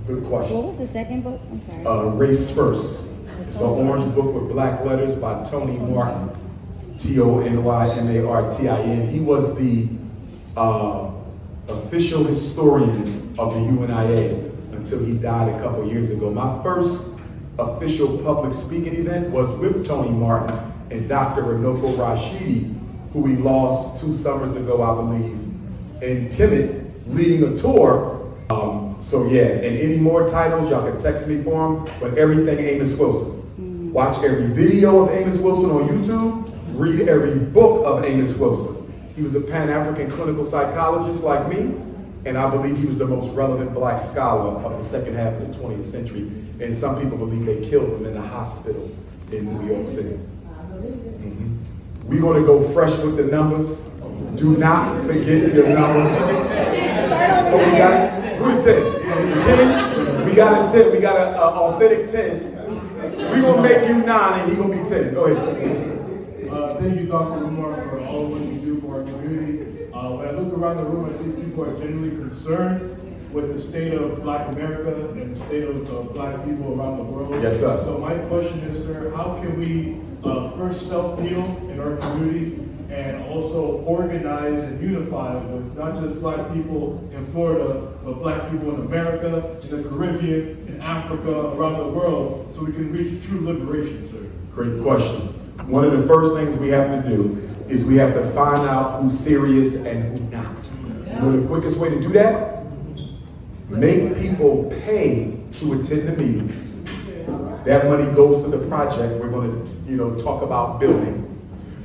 Speaker 2: Good question.
Speaker 8: What was the second book? I'm sorry.
Speaker 2: Race First. It's an orange book with black letters by Tony Martin, Tonymartin. He was the official historian of the UNIA until he died a couple years ago. My first official public speaking event was with Tony Martin and Dr. Renoko Rashidi, who we lost 2 summers ago, I believe, in Kemet, leading a tour. So yeah, and any more titles, y'all can text me for them, but everything Amos Wilson. Watch every video of Amos Wilson on YouTube, read every book of Amos Wilson. He was a Pan-African clinical psychologist like me, and I believe he was the most relevant black scholar of the second half of the 20th century. And some people believe they killed him in a hospital in New York City. We're going to go fresh with the numbers. Do not forget your numbers. So we got, who the 10? 10? We got a 10. We got an authentic 10. We're going to make you 9 and he's going to be 10. Go ahead.
Speaker 10: Thank you, Dr. Umar, for all of what you do for our community. When I look around the room, I see people are genuinely concerned with the state of Black America and the state of Black people around the world.
Speaker 2: Yes, sir.
Speaker 10: So my question is, sir, how can we first self-heal in our community and also organize and unify with not just Black people in Florida, but Black people in America, in the Caribbean, in Africa, around the world, so we can reach true liberation, sir?
Speaker 2: Great question. One of the first things we have to do is we have to find out who's serious and who's not. You know the quickest way to do that? Make people pay to attend the meeting. That money goes to the project we're going to, talk about building.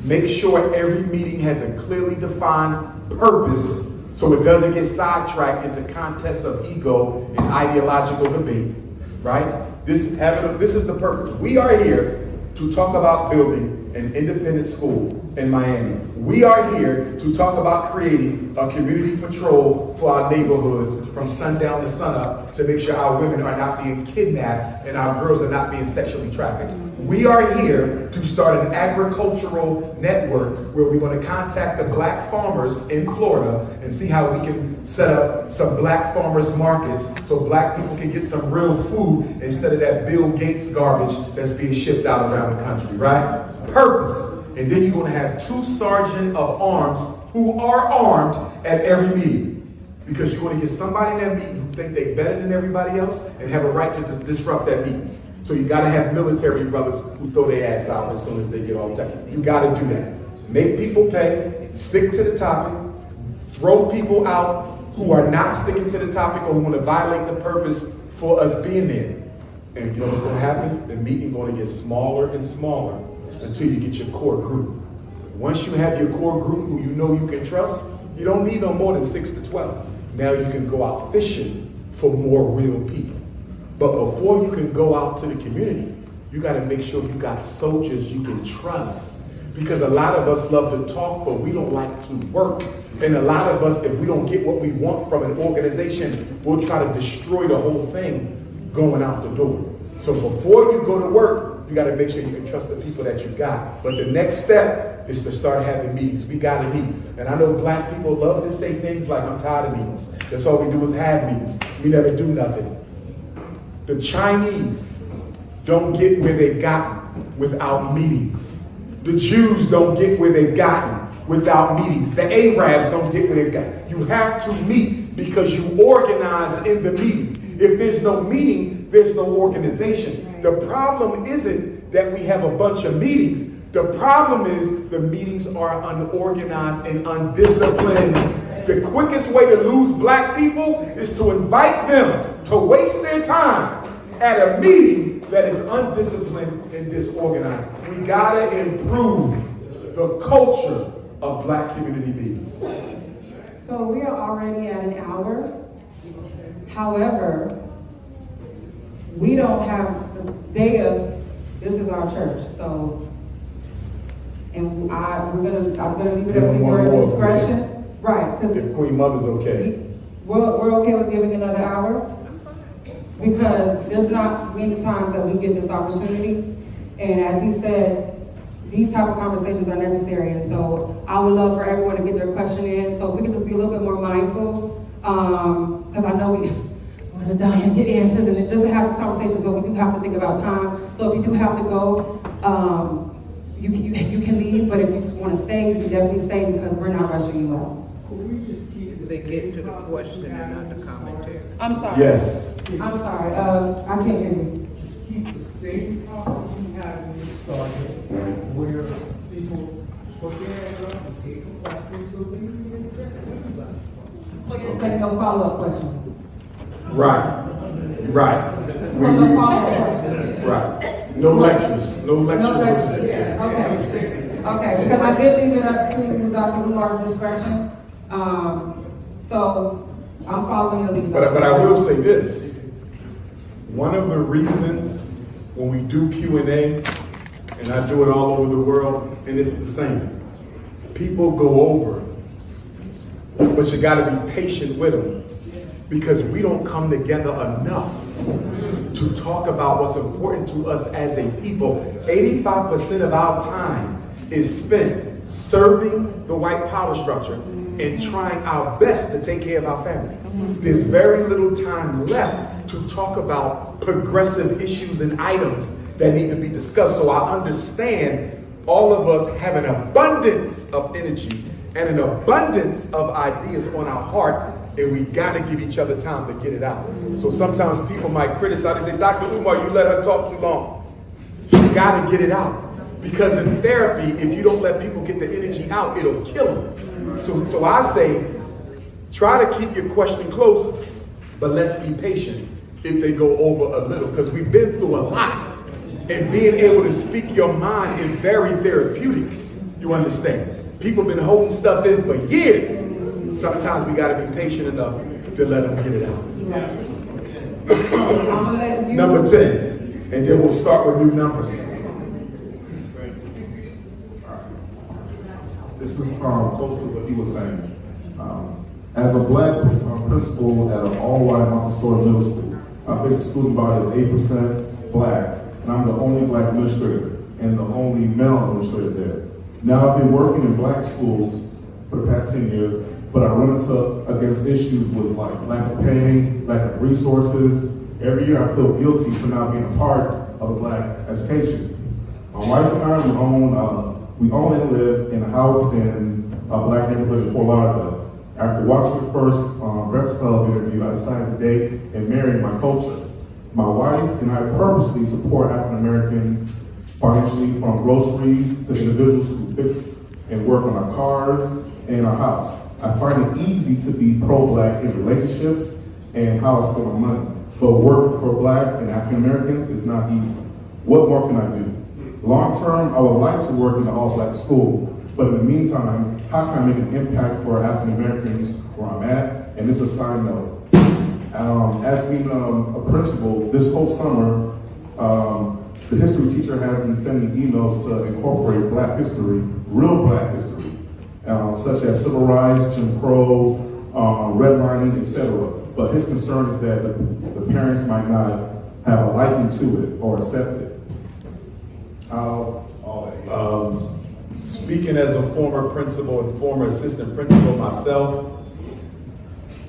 Speaker 2: Make sure every meeting has a clearly defined purpose so it doesn't get sidetracked into contests of ego and ideological debate, right? This is the purpose. We are here to talk about building an independent school in Miami. We are here to talk about creating a community patrol for our neighborhood from sundown to sunup to make sure our women are not being kidnapped and our girls are not being sexually trafficked. We are here to start an agricultural network where we're going to contact the Black farmers in Florida and see how we can set up some Black farmers markets so Black people can get some real food instead of that Bill Gates garbage that's being shipped out around the country, right? Purpose. And then you're going to have 2 sergeants of arms who are armed at every meeting. Because you're going to get somebody in that meeting who think they're better than everybody else and have a right to disrupt that meeting. So you got to have military brothers who throw their ass out as soon as they get off that. You got to do that. Make people pay, stick to the topic, throw people out who are not sticking to the topic or who want to violate the purpose for us being there. And you know what's going to happen? The meeting going to get smaller and smaller until you get your core group. Once you have your core group who you know you can trust, you don't need no more than 6 to 12. Now you can go out fishing for more real people. But before you can go out to the community, you got to make sure you got soldiers you can trust. Because a lot of us love to talk, but we don't like to work. And a lot of us, if we don't get what we want from an organization, we'll try to destroy the whole thing going out the door. So before you go to work, you got to make sure you can trust the people that you got. But the next step is to start having meetings. We got to meet. And I know Black people love to say things like, I'm tired of meetings. That's all we do is have meetings. We never do nothing. The Chinese don't get where they've gotten without meetings. The Jews don't get where they've gotten without meetings. The Arabs don't get where they've gotten. You have to meet because you organize in the meeting. If there's no meeting, there's no organization. The problem isn't that we have a bunch of meetings. The problem is the meetings are unorganized and undisciplined. The quickest way to lose black people is to invite them to waste their time at a meeting that is undisciplined and disorganized. We gotta improve the culture of black community meetings.
Speaker 11: So we are already at an hour. However, we don't have the day of, this is our church, so, and I'm gonna leave it up to your discretion. Right, because
Speaker 2: If Queen Mother's okay.
Speaker 11: we're okay with giving another hour, because there's not many times that we get this opportunity. And as he said, these type of conversations are necessary, and so I would love for everyone to get their question in, so we can just be a little bit more mindful, because I know we want to die and get answers, and just to have this conversation, but we do have to think about time. So if you do have to go, you can leave, but if you just want to stay, you can definitely stay, because we're not rushing you out.
Speaker 12: They get to the question and not the commentary.
Speaker 11: I'm sorry.
Speaker 2: Yes.
Speaker 11: I'm sorry, I can't hear you.
Speaker 13: Just keep the same problem we had when we started, where people put their hand up and take a question, so we can address everybody.
Speaker 11: So you're saying no follow-up question?
Speaker 2: Right.
Speaker 11: No follow-up question?
Speaker 2: Right. No lectures. No lectures.
Speaker 11: No lectures. Okay, because I did leave it up to Dr. Umar's discretion. So I'm following the lead.
Speaker 2: But I will say this. One of the reasons when we do Q&A, and I do it all over the world, and it's the same. People go over, but you gotta be patient with them, because we don't come together enough to talk about what's important to us as a people. 85% of our time is spent serving the white power structure and trying our best to take care of our family. There's very little time left to talk about progressive issues and items that need to be discussed. So I understand all of us have an abundance of energy and an abundance of ideas on our heart, and we gotta give each other time to get it out. So sometimes people might criticize and say, Dr. Umar, you let her talk too long. You gotta get it out. Because in therapy, if you don't let people get the energy out, it'll kill them. So I say, try to keep your question close, but let's be patient if they go over a little, because we've been through a lot. And being able to speak your mind is very therapeutic, you understand? People have been holding stuff in for years. Sometimes we gotta be patient enough to let them get it out. Number 10, and then we'll start with new numbers.
Speaker 14: This is close to what he was saying. As a black principal at an all-white Montessori middle school, I face a student body of 8% black, and I'm the only black administrator and the only male administrator there. Now I've been working in black schools for the past 10 years, but I run against issues with like lack of pay, lack of resources. Every year I feel guilty for not being a part of the black education. My wife and I, we own and live in a house in a black neighborhood in Fort Lauderdale. After watching the first Breakfast Club interview, I decided to date and marry my culture. My wife and I purposely support African American financially, from groceries to individuals who fix and work on our cars and our house. I find it easy to be pro-black in relationships and how I spend my money. But work for black and African Americans is not easy. What more can I do? Long term, I would like to work in an all-black school, but in the meantime, how can I make an impact for African Americans where I'm at? And this is a side note. As being a principal, this whole summer, the history teacher has been sending emails to incorporate black history, real black history, such as civil rights, Jim Crow, redlining, etc. But his concern is that the parents might not have a liking to it or accept it.
Speaker 2: Speaking as a former principal and former assistant principal myself,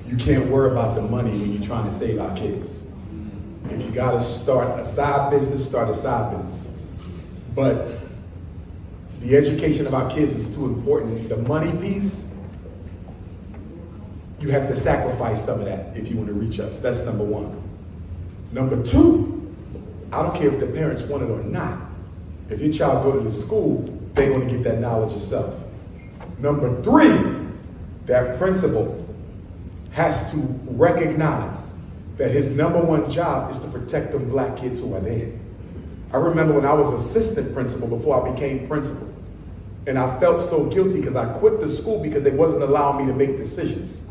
Speaker 2: you can't worry about the money when you're trying to save our kids. If you gotta start a side business, start a side business. But the education of our kids is too important. The money piece, you have to sacrifice some of that if you want to reach us. That's number one. Number two, I don't care if the parents want it or not. If your child go to the school, they're going to get that knowledge yourself. Number 3, that principal has to recognize that his number 1 job is to protect them black kids who are there. I remember when I was assistant principal before I became principal, and I felt so guilty because I quit the school because they wasn't allowing me to make decisions.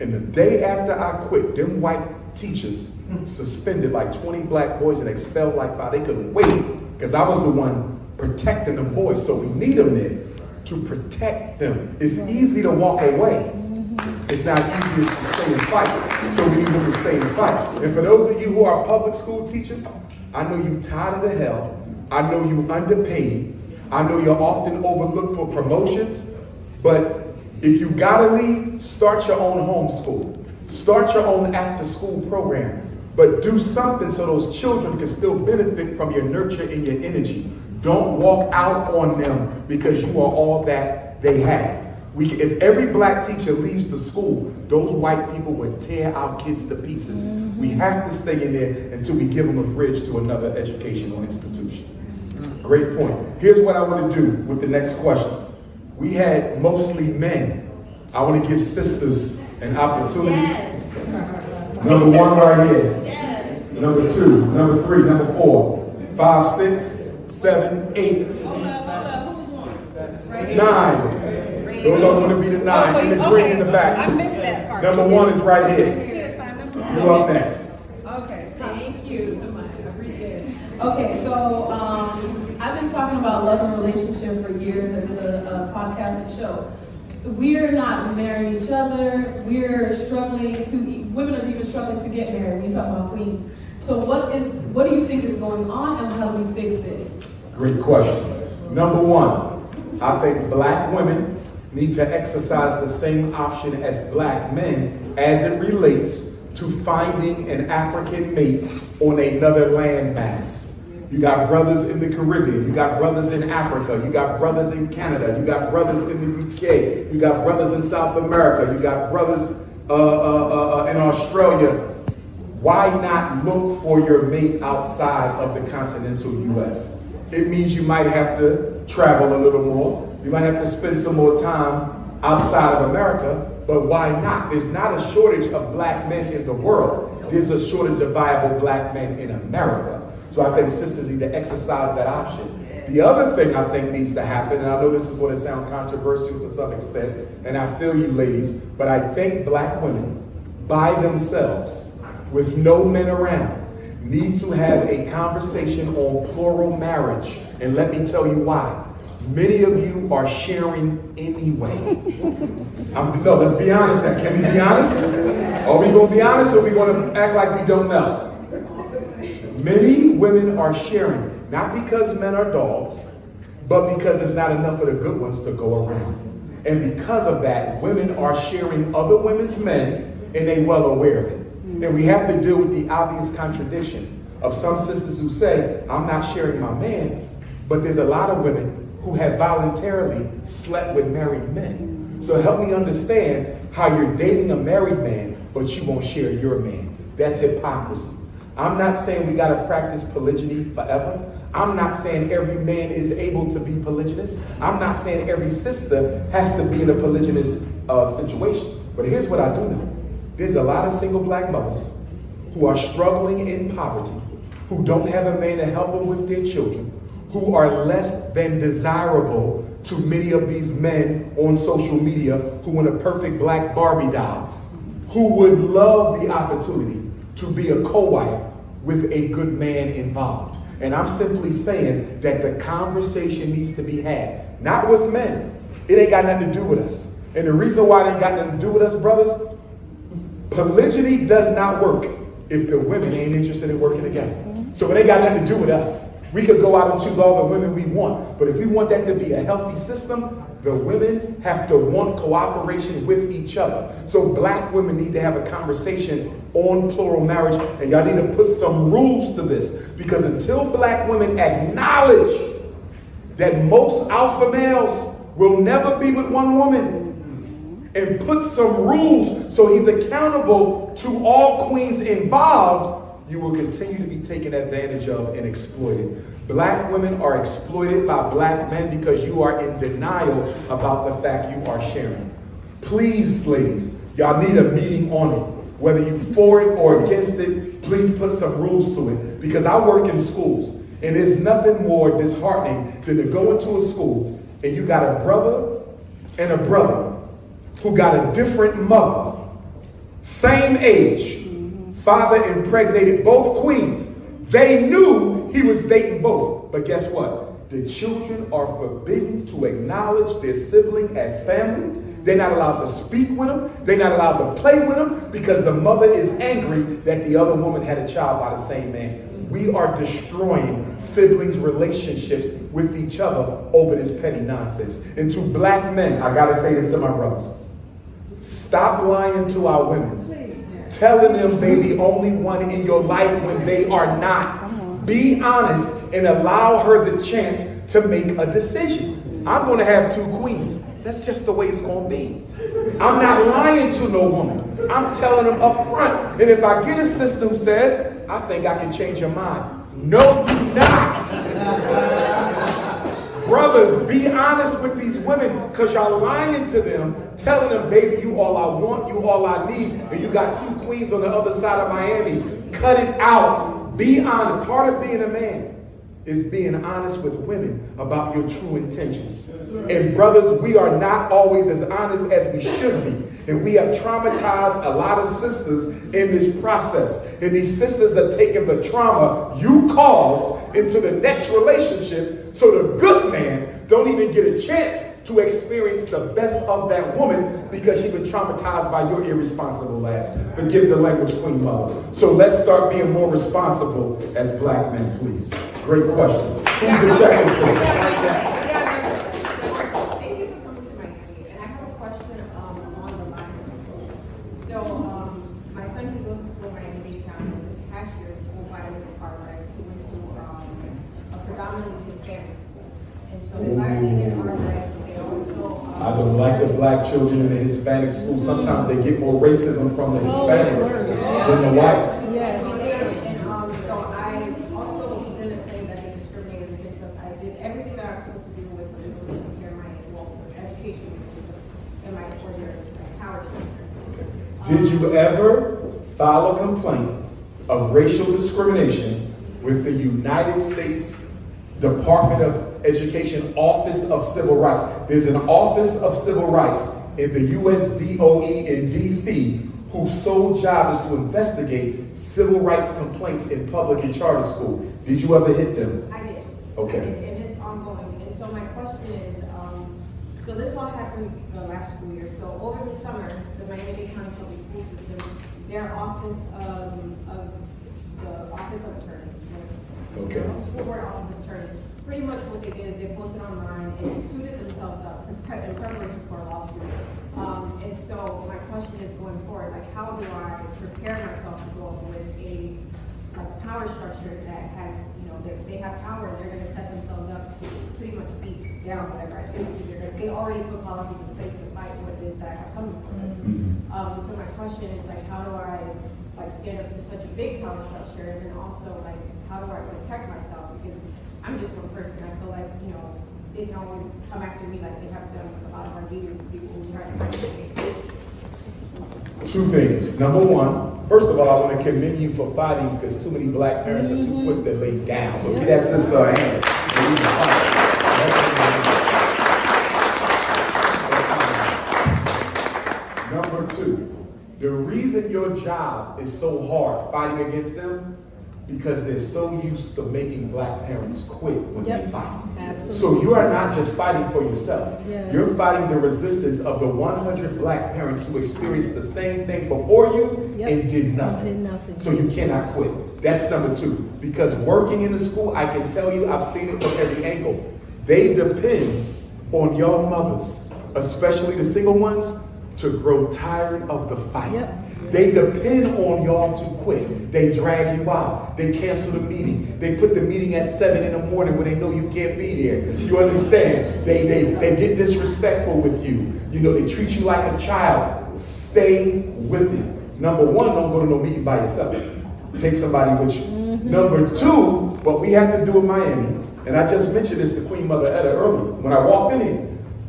Speaker 2: And the day after I quit, them white teachers suspended like 20 black boys and expelled like 5. They couldn't wait because I was the one protecting them boys. So we need them there to protect them. It's easy to walk away. It's not easy to stay and fight. So we need them to stay and fight. And for those of you who are public school teachers, I know you tired of the hell. I know you underpaid. I know you're often overlooked for promotions. But if you gotta leave, start your own homeschool. Start your own after-school program. But do something so those children can still benefit from your nurture and your energy. Don't walk out on them because you are all that they have. If every black teacher leaves the school, those white people would tear our kids to pieces. We have to stay in there until we give them a bridge to another educational institution. Great point. Here's what I want to do with the next questions. We had mostly men. I want to give sisters an opportunity. Yes. Number 1 right here. Yes. Number 2, number 3, number 4, 5, 6, 7, 8, 9. Those are going to be the 9 in the green in the back.
Speaker 15: I missed that part.
Speaker 2: Number 1 is right here. You're up next.
Speaker 15: Okay, thank you, Tamai. I appreciate it. Okay, so I've been talking about love and relationship for years. I did a podcast and show. We're not marrying each other. We're struggling women are even struggling to get married when you talk about queens. So what do you think is going on and how do we fix it?
Speaker 2: Great question. Number 1, I think black women need to exercise the same option as black men as it relates to finding an African mate on another landmass. You got brothers in the Caribbean, you got brothers in Africa, you got brothers in Canada, you got brothers in the UK, you got brothers in South America, you got brothers in Australia. Why not look for your mate outside of the continental US? It means you might have to travel a little more. You might have to spend some more time outside of America, but why not? There's not a shortage of black men in the world. There's a shortage of viable black men in America. So I think sisters need to exercise that option. The other thing I think needs to happen, and I know this is going to sound controversial to some extent, and I feel you ladies, but I think black women by themselves, with no men around, need to have a conversation on plural marriage. And let me tell you why. Many of you are sharing anyway. No, let's be honest now. Can we be honest? Are we going to be honest or are we going to act like we don't know? Many women are sharing, not because men are dogs, but because there's not enough of the good ones to go around. And because of that, women are sharing other women's men, and they're well aware of it. And we have to deal with the obvious contradiction of some sisters who say, I'm not sharing my man, but there's a lot of women who have voluntarily slept with married men. So help me understand how you're dating a married man, but you won't share your man. That's hypocrisy. I'm not saying we gotta practice polygyny forever. I'm not saying every man is able to be polygynous. I'm not saying every sister has to be in a polygynous situation. But here's what I do know. There's a lot of single black mothers who are struggling in poverty, who don't have a man to help them with their children, who are less than desirable to many of these men on social media who want a perfect black Barbie doll, who would love the opportunity to be a co-wife with a good man involved. And I'm simply saying that the conversation needs to be had, not with men. It ain't got nothing to do with us. And the reason why it ain't got nothing to do with us, brothers, polygyny does not work if the women ain't interested in working together. So it ain't got nothing to do with us. We could go out and choose all the women we want, but if we want that to be a healthy system, the women have to want cooperation with each other. So black women need to have a conversation on plural marriage, and y'all need to put some rules to this, because until black women acknowledge that most alpha males will never be with one woman, and put some rules so he's accountable to all queens involved, you will continue to be taken advantage of and exploited. Black women are exploited by black men because you are in denial about the fact you are sharing. Please, ladies, y'all need a meeting on it. Whether you're for it or against it, please put some rules to it. Because I work in schools, and there's nothing more disheartening than to go into a school and you got a brother and a brother who got a different mother, same age, father impregnated both queens. They knew he was dating both, but guess what? The children are forbidden to acknowledge their sibling as family. They're not allowed to speak with them. They're not allowed to play with them because the mother is angry that the other woman had a child by the same man. We are destroying siblings' relationships with each other over this petty nonsense. And to black men, I gotta say this to my brothers. Stop lying to our women. Telling them they the only one in your life when they are not. Be honest and allow her the chance to make a decision. I'm gonna have 2 queens. That's just the way it's gonna be. I'm not lying to no woman. I'm telling them up front. And if I get a sister who says, I think I can change your mind. No, do not. Brothers, be honest with these women because y'all lying to them, telling them, baby, you all I want, you all I need, and you got 2 queens on the other side of Miami. Cut it out. Be honest. Part of being a man is being honest with women about your true intentions. And brothers, we are not always as honest as we should be. And we have traumatized a lot of sisters in this process. And these sisters are taking the trauma you caused into the next relationship so the good man don't even get a chance to experience the best of that woman because she was traumatized by your irresponsible ass. Forgive the language, Queen Mother. So let's start being more responsible as black men, please. Great question. Who's the second sister?
Speaker 16: Thank you for coming to Miami. And I have a question on the line of school. So my son, he goes to school in Miami-Dade County. This past year, the school by the Paradise, he went to a predominantly Hispanic school. And so they violated our rights. They also
Speaker 2: I don't like the black children in the Hispanic school. Sometimes they get more racism from the Hispanics than the whites.
Speaker 16: Yes. So I also didn't say that they discriminated against us. I did everything that I was supposed to do with compare my education and my power structure.
Speaker 2: Did you ever file a complaint of racial discrimination with the United States Department of Education Office of Civil Rights? There's an Office of Civil Rights in the USDOE in DC whose sole job is to investigate civil rights complaints in public and charter school. Did you ever hit them?
Speaker 16: I did.
Speaker 2: Okay.
Speaker 16: I did, and it's ongoing. And so my question is, so this all happened the last school year. So over the summer, the Miami-Dade County Public School System, their Office of Attorney,
Speaker 2: Okay.
Speaker 16: School Board Office of Attorney, pretty much what they did is they posted online and suited themselves up in preparation for a lawsuit. And so my question is going forward, like how do I prepare myself to go with a power structure that has, they have power and they're going to set themselves up to pretty much beat down whatever I do. They already put policies in place to fight what it is that I have coming for them. So my question is like, how do I stand up to such a big power structure, and then also how do I protect myself, because I'm just one person. I feel like they can always come after me like they have done with a lot of our leaders and people who try to fight me.
Speaker 2: 2 things. Number 1, first of all, I want to commend you for fighting because too many black parents are too quick to lay down. So give that sister a hand. Number 2, the reason your job is so hard fighting against them because they're so used to making black parents quit when they fight.
Speaker 15: Absolutely.
Speaker 2: So you are not just fighting for yourself.
Speaker 15: Yes.
Speaker 2: You're fighting the resistance of the 100 black parents who experienced the same thing before you and did nothing. So you cannot quit. That's number 2. Because working in the school, I can tell you, I've seen it from every angle. They depend on your mothers, especially the single ones, to grow tired of the fight. They depend on y'all to quit. They drag you out. They cancel the meeting. They put the meeting at 7 in the morning when they know you can't be there. You understand? They get disrespectful with you. They treat you like a child. Stay with it. Number 1, don't go to no meeting by yourself. Take somebody with you. Number two, what we have to do in Miami, and I just mentioned this to Queen Mother Etta earlier. When I walked in here,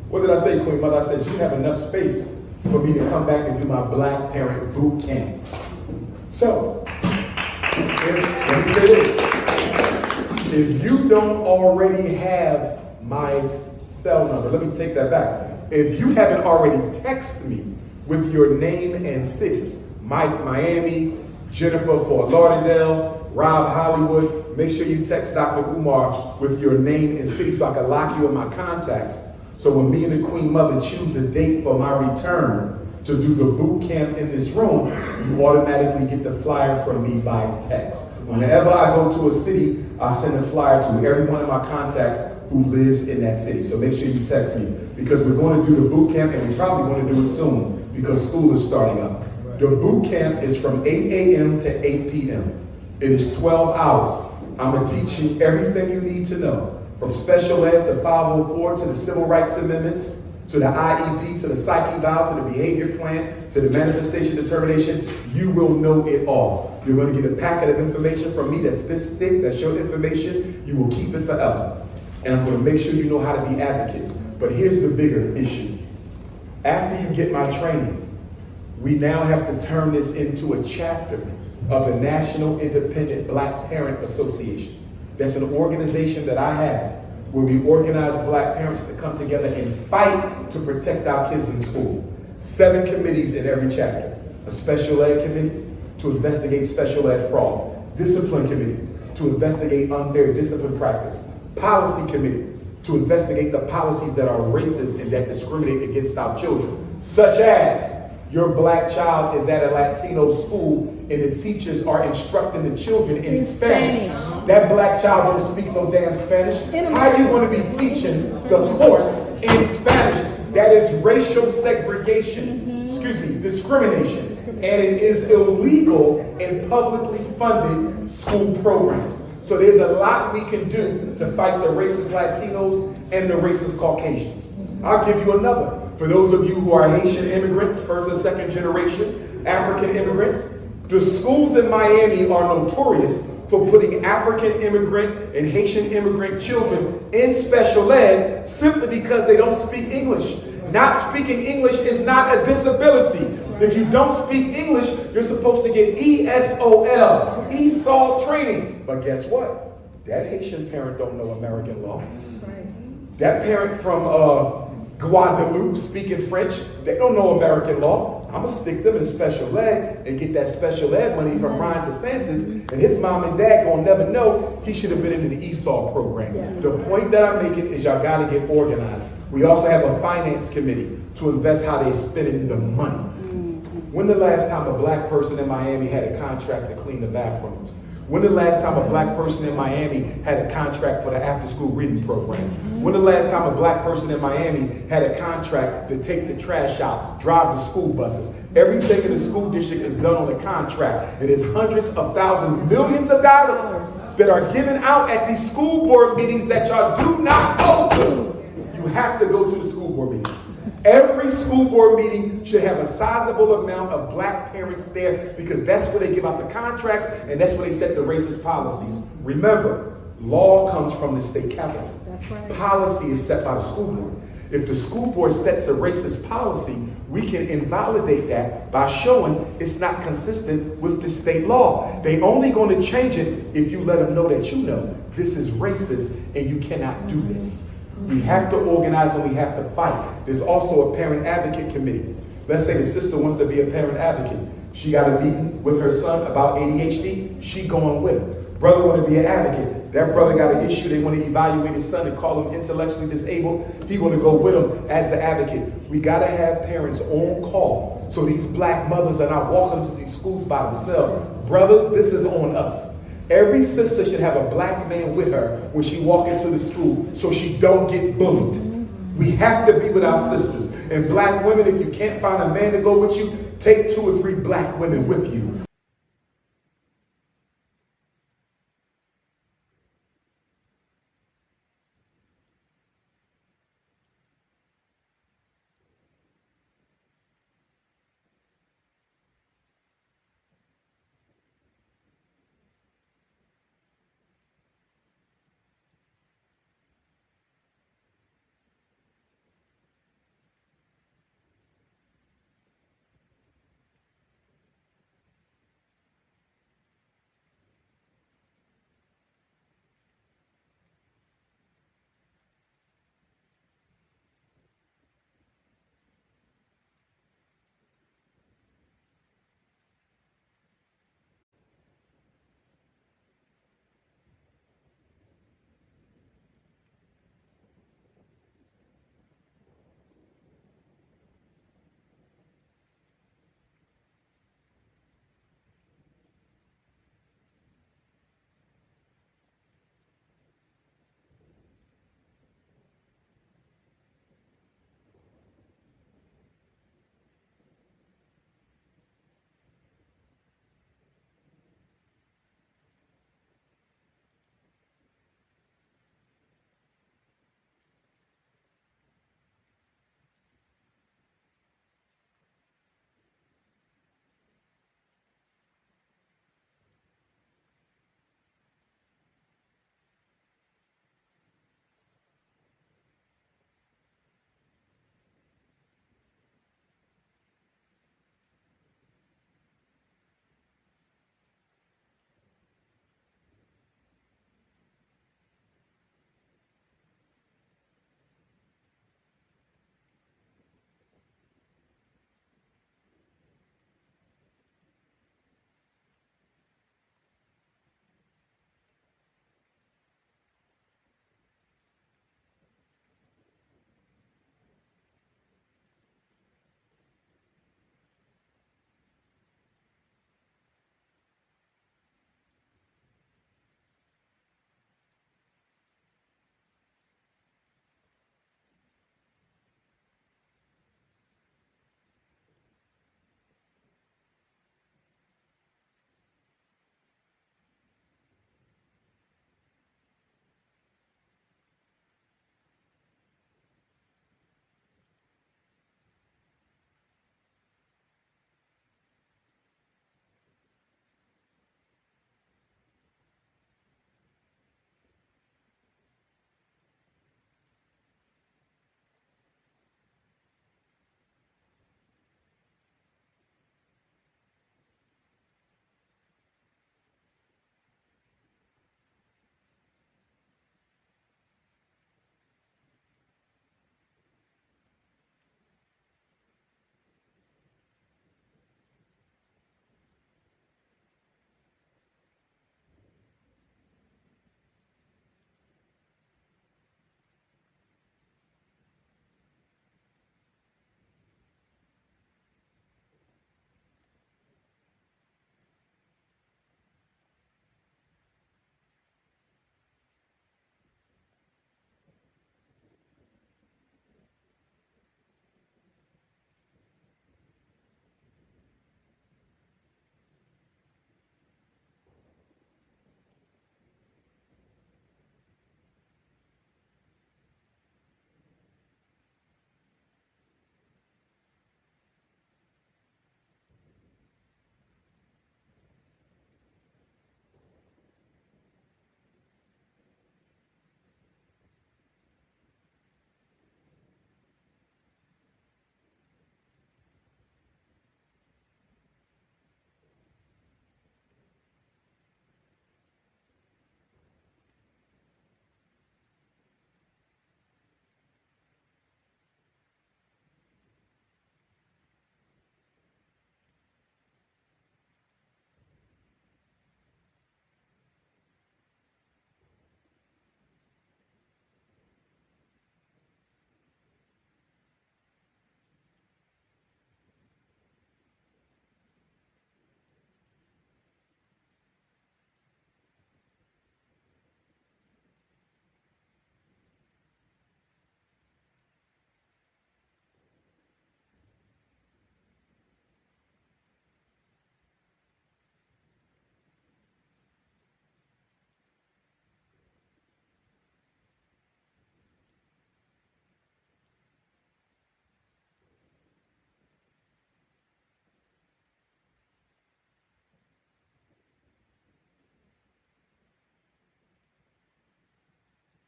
Speaker 2: what did I say, Queen Mother? I said, you have enough space for me to come back and do my Black Parent Boot Camp. So, let me say this. If you don't already have my cell number, let me take that back. If you haven't already texted me with your name and city, Mike, Miami, Jennifer, Fort Lauderdale, Rob, Hollywood, make sure you text Dr. Umar with your name and city so I can lock you in my contacts. So when me and the Queen Mother choose a date for my return to do the boot camp in this room, you automatically get the flyer from me by text. Whenever I go to a city, I send a flyer to every one of my contacts who lives in that city. So make sure you text me, because we're going to do the boot camp, and we're probably going to do it soon because school is starting up. The boot camp is from 8 a.m. to 8 p.m. It is 12 hours. I'm going to teach you everything you need to know, from special ed to 504 to the civil rights amendments, to the IEP, to the psyche valve, to the behavior plan, to the manifestation determination. You will know it all. You're going to get a packet of information from me that's this thick, that's your information. You will keep it forever. And I'm going to make sure you know how to be advocates. But here's the bigger issue. After you get my training, we now have to turn this into a chapter of the National Independent Black Parent Association. That's an organization that I have where we organize Black parents to come together and fight to protect our kids in school. 7 committees in every chapter. A special ed committee to investigate special ed fraud. Discipline committee to investigate unfair discipline practice. Policy committee to investigate the policies that are racist and that discriminate against our children, such as your Black child is at a Latino school and the teachers are instructing the children in Spanish. That Black child don't speak no damn Spanish. How are you going to be teaching the course in Spanish? That is racial segregation, discrimination. And it is illegal in publicly funded school programs. So there's a lot we can do to fight the racist Latinos and the racist Caucasians. I'll give you another. For those of you who are Haitian immigrants, first and second generation African immigrants, the schools in Miami are notorious for putting African immigrant and Haitian immigrant children in special ed simply because they don't speak English. Not speaking English is not a disability. If you don't speak English, you're supposed to get ESOL training. But guess what? That Haitian parent don't know American law. That's right. That parent from Guadeloupe speaking French, they don't know American law. I'm gonna stick them in special ed and get that special ed money from Ron DeSantis, and his mom and dad gonna never know he should have been in the ESOL program. Yeah. The point that I'm making is y'all gotta get organized. We also have a finance committee to invest how they're spending the money. When the last time a Black person in Miami had a contract to clean the bathrooms? When the last time a Black person in Miami had a contract for the after-school reading program? When the last time a Black person in Miami had a contract to take the trash out, drive the school buses? Everything in the school district is done on a contract. It is hundreds of thousands, millions of dollars that are given out at these school board meetings that y'all do not go to. You have to go to the school board meetings. Every school board meeting should have a sizable amount of Black parents there, because that's where they give out the contracts and that's where they set the racist policies. Remember, law comes from the state capitol. That's right. Policy is set by the school board. If the school board sets a racist policy, we can invalidate that by showing it's not consistent with the state law. They only going to change it if you let them know that you know this is racist and you cannot do this. We have to organize and we have to fight. There's also a parent advocate committee. Let's say the sister wants to be a parent advocate. She got a meeting with her son about ADHD. She going with him. Brother want to be an advocate. That brother got an issue. They want to evaluate his son and call him intellectually disabled. He going to go with him as the advocate. We got to have parents on call so these Black mothers are not walking to these schools by themselves. Brothers, this is on us. Every sister should have a Black man with her when she walks into the school so she don't get bullied. We have to be with our sisters. And Black women, if you can't find a man to go with you, take 2 or 3 Black women with you.